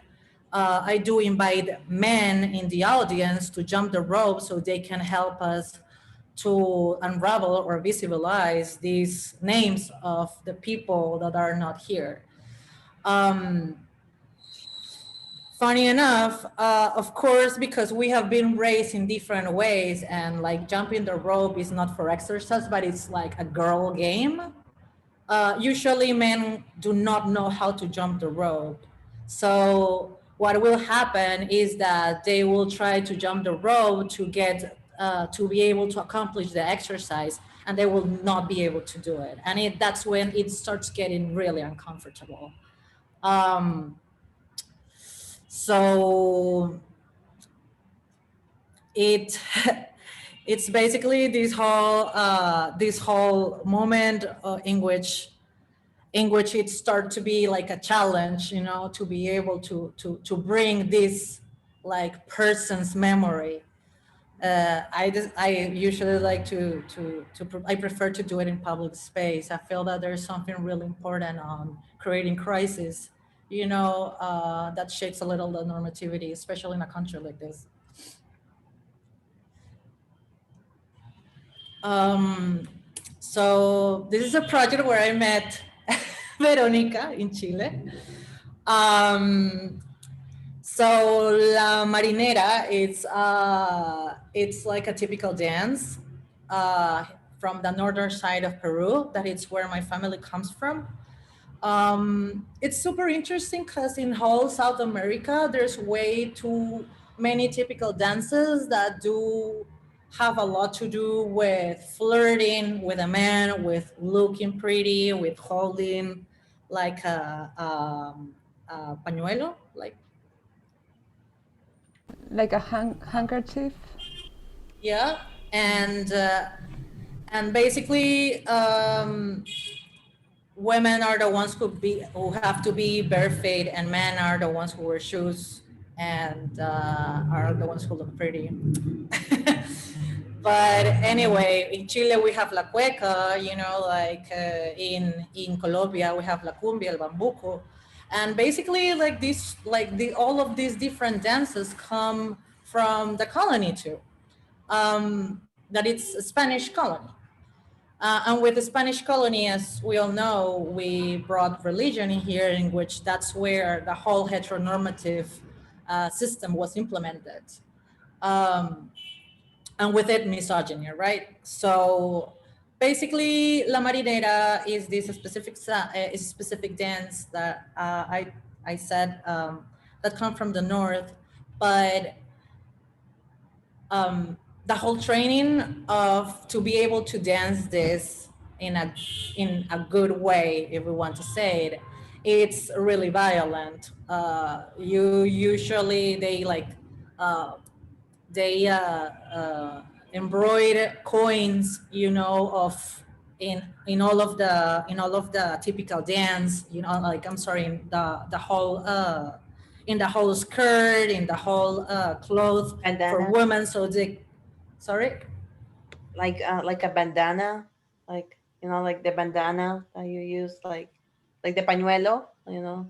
men in the audience to jump the rope so they can help us to unravel or visualize these names of the people that are not here. Funny enough, of course, because we have been raised in different ways, and like jumping the rope is not for exercise, but it's like a girl game. Usually men do not know how to jump the rope. So what will happen is that they will try to jump the rope to get, to be able to accomplish the exercise, and they will not be able to do it. And that's when it starts getting really uncomfortable. So it's basically this whole moment in which it starts to be like a challenge, you know, to be able to bring this like person's memory. I usually like I prefer to do it in public space. I feel that there's something really important on creating crisis, you know, that shakes a little the normativity, especially in a country like this. So this is a project where I met Verónica in Chile. So La Marinera, it's like a typical dance from the northern side of Peru, that it's where my family comes from. It's super interesting because in whole South America, there's way too many typical dances that do have a lot to do with flirting with a man, with looking pretty, with holding like a pañuelo, like a handkerchief. yeah, and basically women are the ones who have to be barefoot, and men are the ones who wear shoes and are the ones who look pretty. But anyway, in Chile we have la cueca, you know, like in Colombia we have la cumbia, el bambuco, and basically like this, all of these different dances come from the colony too. That it's a Spanish colony. And with the Spanish colony, as we all know, we brought religion in here, in which that's where the whole heteronormative system was implemented. And with it, misogyny, right? So basically, La Marinera is this specific dance that I said that come from the north, but the whole training to be able to dance this in a good way, if we want to say it, it's really violent. Usually they embroider coins, you know, of in all of the typical dance, you know, like I'm sorry, in the whole skirt, in the whole clothes for women. So sorry, like a bandana, like, you know, like the bandana that you use, like the pañuelo, you know.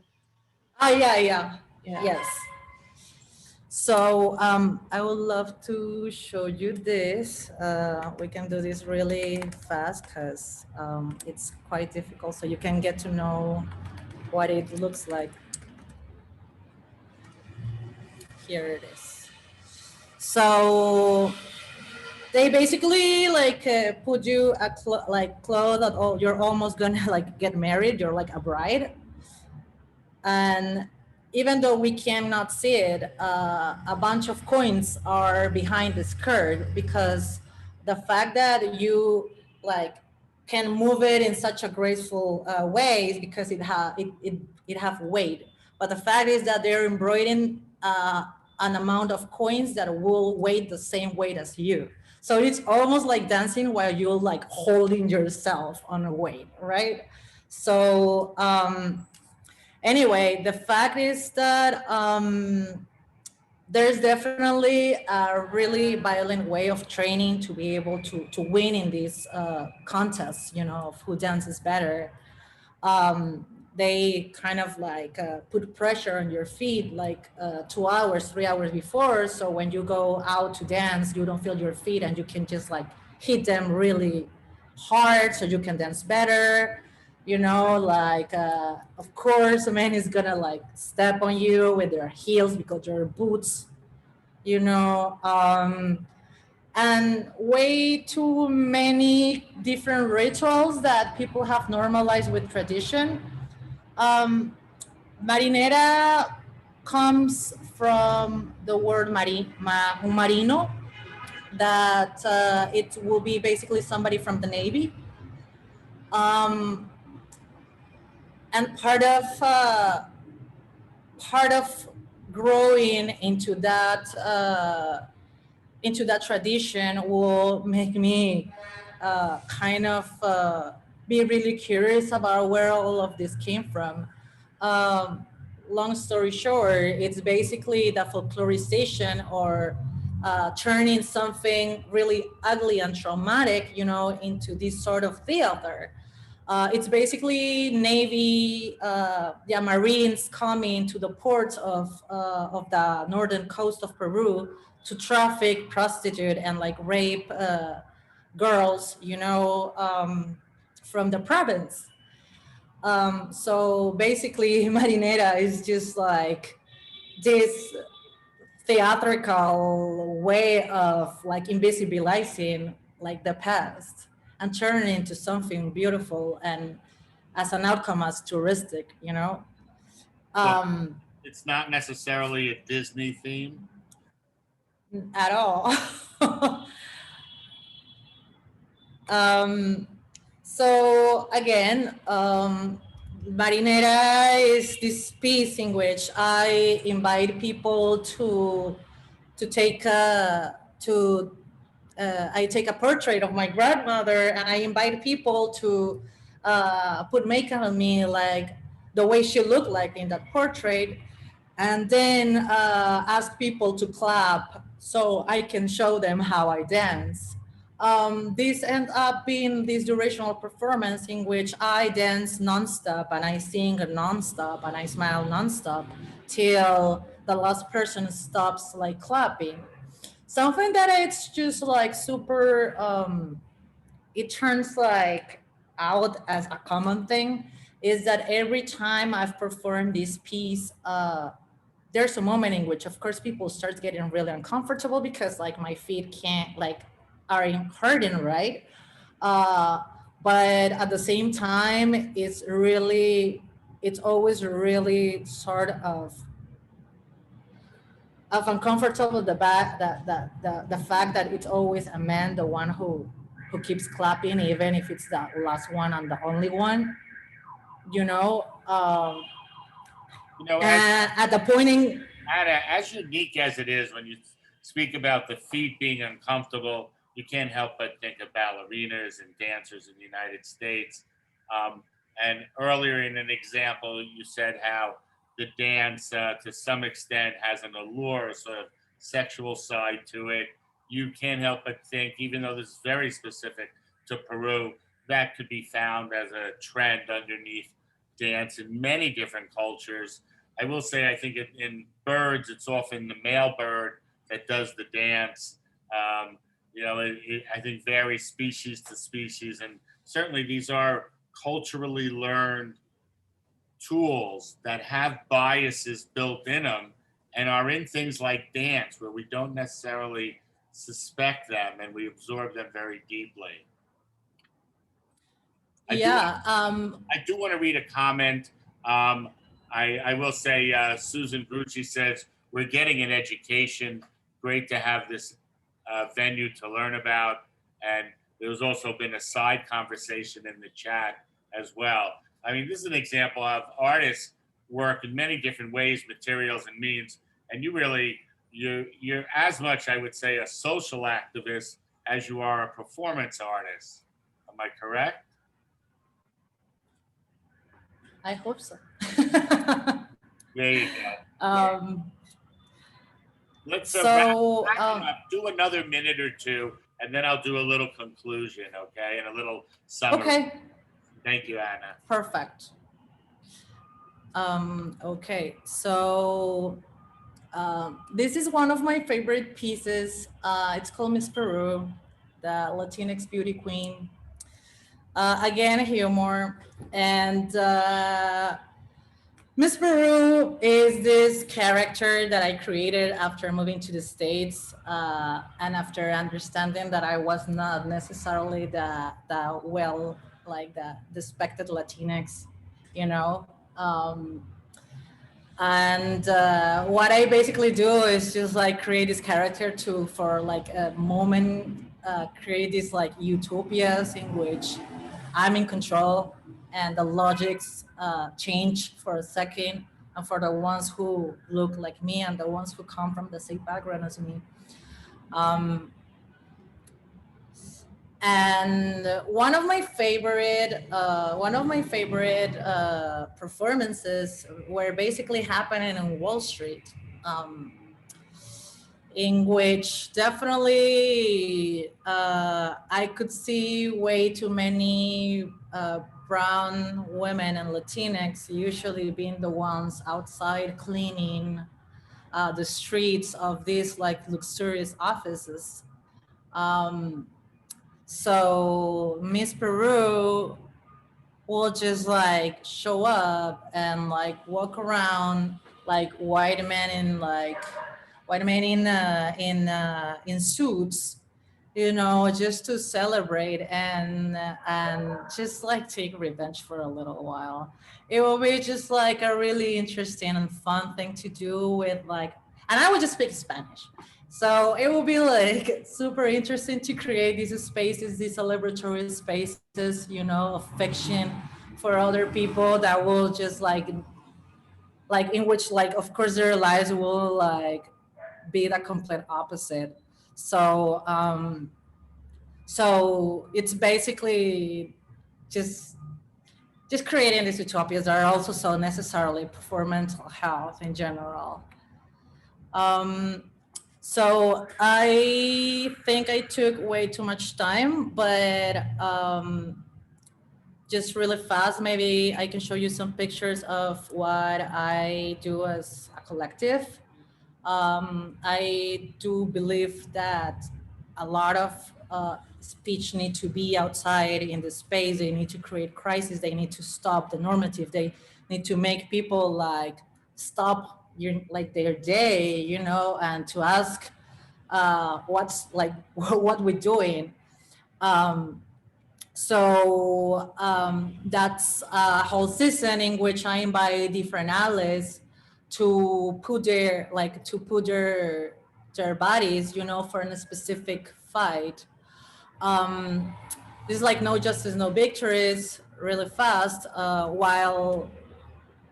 Oh yeah. Yes. So I would love to show you this. We can do this really fast because it's quite difficult, so you can get to know what it looks like. Here it is. So they basically put you a clothes that you're almost gonna like get married. You're like a bride, and even though we cannot see it, a bunch of coins are behind the skirt, because the fact that you can move it in such a graceful way is because it have weight. But the fact is that they're embroidering an amount of coins that will weigh the same weight as you. So it's almost like dancing while you're like holding yourself on a weight, right? So anyway, the fact is that there's definitely a really violent way of training to be able to win in these contests, you know, of who dances better. They kind of put pressure on your feet 2 hours, 3 hours before. So when you go out to dance, you don't feel your feet and you can just hit them really hard so you can dance better. You know, of course, a man is gonna step on you with their heels because they're boots, you know, and way too many different rituals that people have normalized with tradition. Marinera comes from the word marino, that it will be basically somebody from the Navy. And part of growing into that tradition will make me be really curious about where all of this came from. Long story short, it's basically the folklorization or turning something really ugly and traumatic, you know, into this sort of theater. It's basically Navy, Marines coming to the ports of the northern coast of Peru to traffic, prostitute, and rape girls, you know, from the province. So basically, Marinera is just this theatrical way of invisibilizing the past. and turn it into something beautiful and as an outcome as touristic, you know. It's not necessarily a Disney theme at all. So again, Marinera is this piece in which I invite people to take I take a portrait of my grandmother, and I invite people to put makeup on me like the way she looked like in that portrait, and then ask people to clap so I can show them how I dance. This ends up being this durational performance in which I dance nonstop and I sing nonstop and I smile nonstop till the last person stops like clapping. Something that it's just like super, it turns like out as a common thing is that every time I've performed this piece, there's a moment in which of course people start getting really uncomfortable because like my feet can't like are hurting, right? But at the same time, it's always really sort of uncomfortable, the fact that it's always a man, the one who keeps clapping, even if it's the last one and the only one, you know. At the point in Anna, as unique as it is when you speak about the feet being uncomfortable, you can't help but think of ballerinas and dancers in the United States. And earlier in an example, you said how the dance, to some extent, has an allure, a sort of sexual side to it. You can't help but think, even though this is very specific to Peru, that could be found as a trend underneath dance in many different cultures. I will say, I think in birds, it's often the male bird that does the dance. I think varies species to species, and certainly these are culturally learned tools that have biases built in them and are in things like dance where we don't necessarily suspect them and we absorb them very deeply. I do want to read a comment. I will say Susan Grucci says, we're getting an education. Great to have this venue to learn about. And there's also been a side conversation in the chat as well. I mean, this is an example of artists work in many different ways, materials and means. And you're as much, I would say, a social activist as you are a performance artist. Am I correct? I hope so. There you go. Let's do another minute or two, and then I'll do a little conclusion, okay? And a little summary. Okay. Thank you, Ana. Perfect. Okay, so this is one of my favorite pieces. It's called Miss Peru, the Latinx beauty queen. Again, humor. And Miss Peru is this character that I created after moving to the States and after understanding that I was not necessarily the expected Latinx, you know. And what I basically do is just like create this character for like a moment, create these like utopias in which I'm in control and the logics change for a second, and for the ones who look like me and the ones who come from the same background as me. And one of my favorite performances were basically happening in Wall Street, in which definitely I could see way too many brown women and Latinx usually being the ones outside cleaning the streets of these like luxurious offices. So Miss Peru will just like show up and like walk around like white men in suits, you know, just to celebrate and just like take revenge for a little while. It will be just like a really interesting and fun thing to do with like, and I would just speak Spanish. So it will be like super interesting to create these spaces, these celebratory spaces, you know, of fiction for other people that will just like in which like, of course, their lives will like be the complete opposite. So, so it's basically just creating these utopias that are also so necessarily for mental health in general. So I think I took way too much time, but just really fast, maybe I can show you some pictures of what I do as a collective. I do believe that a lot of speech need to be outside in the space. They need to create crisis. They need to stop the normative. They need to make people like stop like their day, you know, and to ask what's like what we're doing. That's a whole season in which I invite different allies to put their bodies, you know, for a specific fight. This is like no justice, no victories, really fast. While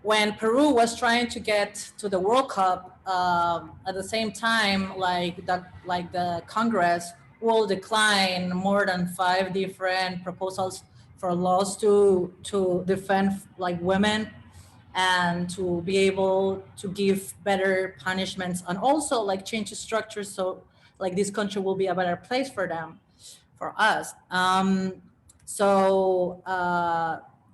when Peru was trying to get to the World Cup, at the same time, like the Congress will decline more than 5 different proposals for laws to defend like women and to be able to give better punishments and also like change the structure so like this country will be a better place for them, for us.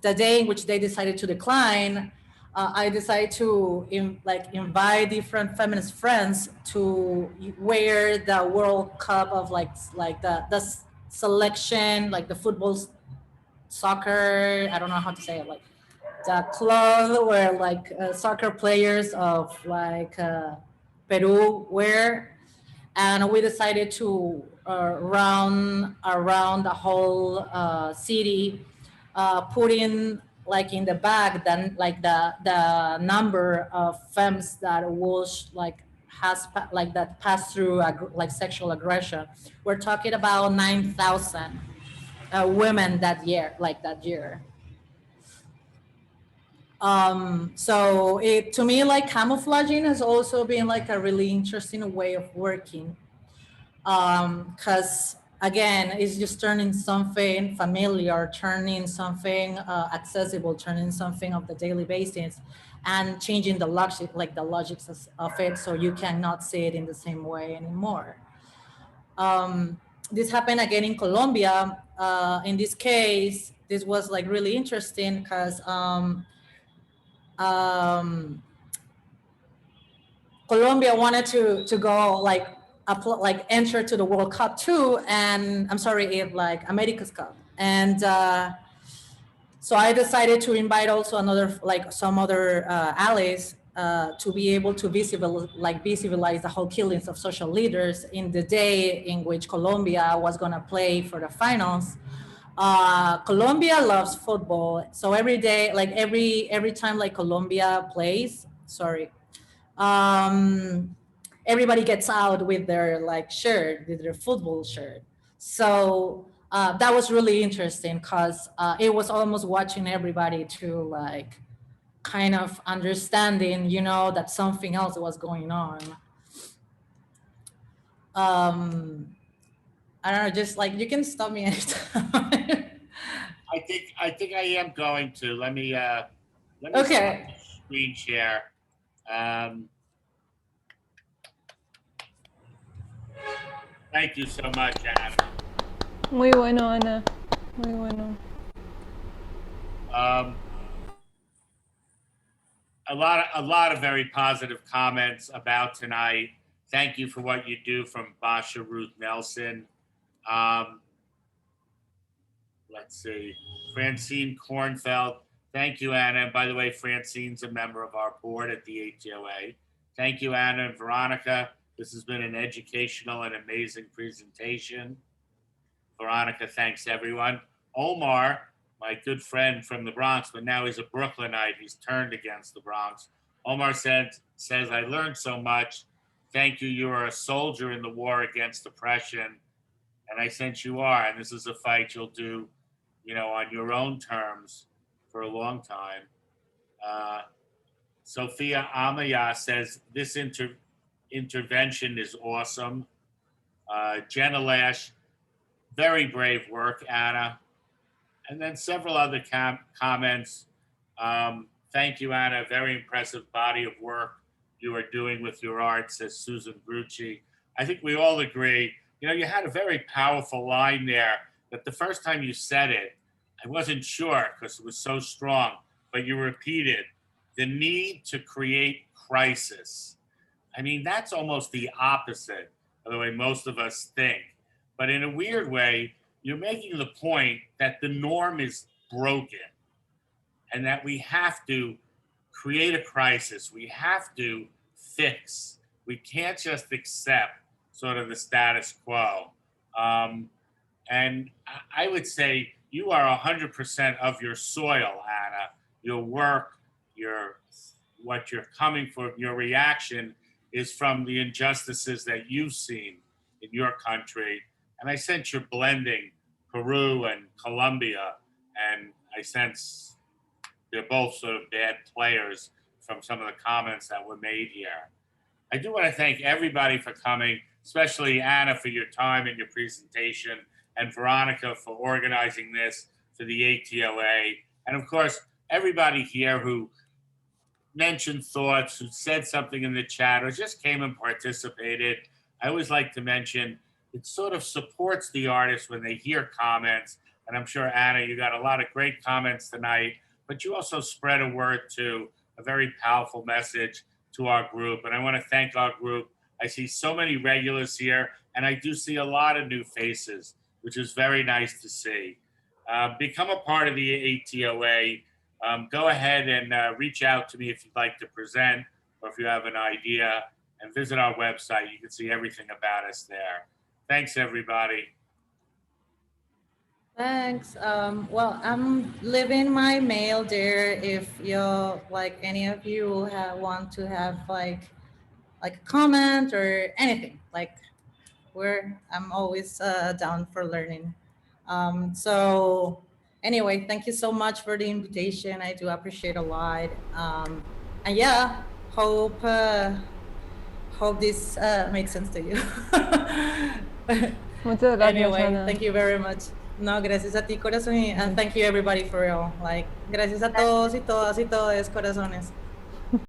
The day in which they decided to decline, I decided to invite different feminist friends to wear the World Cup of like the selection, like the football, soccer, I don't know how to say it, like the clothes where like soccer players of like Peru wear. And we decided to run around the whole city, putting like in the bag then like the number of femmes that was like that passed through like sexual aggression. We're talking about 9,000 women that year. So it, to me, like camouflaging has also been like a really interesting way of working. Because again, it's just turning something familiar, turning something accessible, turning something of the daily basis, and changing the logic, like the logics of it, so you cannot see it in the same way anymore. This happened again in Colombia. In this case, this was like really interesting because Colombia wanted to go like enter to the World Cup too, and I'm sorry, like America's Cup, and so I decided to invite also some other allies to be able to visualize the whole killings of social leaders in the day in which Colombia was gonna play for the finals. Colombia loves football, so every day, like every time like Colombia plays, everybody gets out with their like shirt, with their football shirt. So that was really interesting because it was almost watching everybody to like kind of understanding, you know, that something else was going on. I don't know, just like you can stop me anytime. I think I am going to. Let me Okay. stop the screen share. Thank you so much, Ana. Muy bueno, Ana. Muy bueno. A lot of very positive comments about tonight. Thank you for what you do, from Basha Ruth Nelson. Let's see, Francine Kornfeld. Thank you, Ana. And by the way, Francine's a member of our board at the ATOA. Thank you, Ana and Veronica. This has been an educational and amazing presentation. Veronica thanks everyone. Omar, my good friend from the Bronx, but now he's a Brooklynite. He's turned against the Bronx. Omar says, I learned so much. Thank you. You are a soldier in the war against oppression. And I sense you are. And this is a fight you'll do, on your own terms for a long time. Sophia Amaya says, this intervention is awesome. Jenna Lash, very brave work, Anna. And then several other comments. Thank you, Anna. Very impressive body of work you are doing with your art, says Susan Grucci. I think we all agree. You had a very powerful line there that the first time you said it, I wasn't sure because it was so strong, but you repeated the need to create crisis. I mean, that's almost the opposite of the way most of us think. But in a weird way, you're making the point that the norm is broken and that we have to create a crisis. We have to fix. We can't just accept sort of the status quo. And I would say you are 100% of your soil, Anna. Your work, what you're coming for, your reaction is from the injustices that you've seen in your country. And I sense you're blending Peru and Colombia, and I sense they're both sort of bad players from some of the comments that were made here. I do want to thank everybody for coming, especially Anna for your time and your presentation, and Veronica for organizing this for the ATOA. And of course, everybody here who mentioned thoughts, who said something in the chat, or just came and participated. I always like to mention, it sort of supports the artists when they hear comments. And I'm sure, Anna, you got a lot of great comments tonight, but you also spread a word to a very powerful message to our group. And I want to thank our group. I see so many regulars here, and I do see a lot of new faces, which is very nice to see. Become a part of the ATOA. Go ahead and reach out to me if you'd like to present or if you have an idea, and visit our website. You can see everything about us there. Thanks, everybody. Thanks. Well, I'm leaving my mail there if any of you want to have like a comment or anything. I'm always down for learning. So anyway, thank you so much for the invitation. I do appreciate a lot. And yeah, hope this makes sense to you. Muchas gracias, Anyway, Ana. thank you very much. No, gracias a ti, corazón, and thank you everybody for real. Gracias a todos y todas y todos, corazones.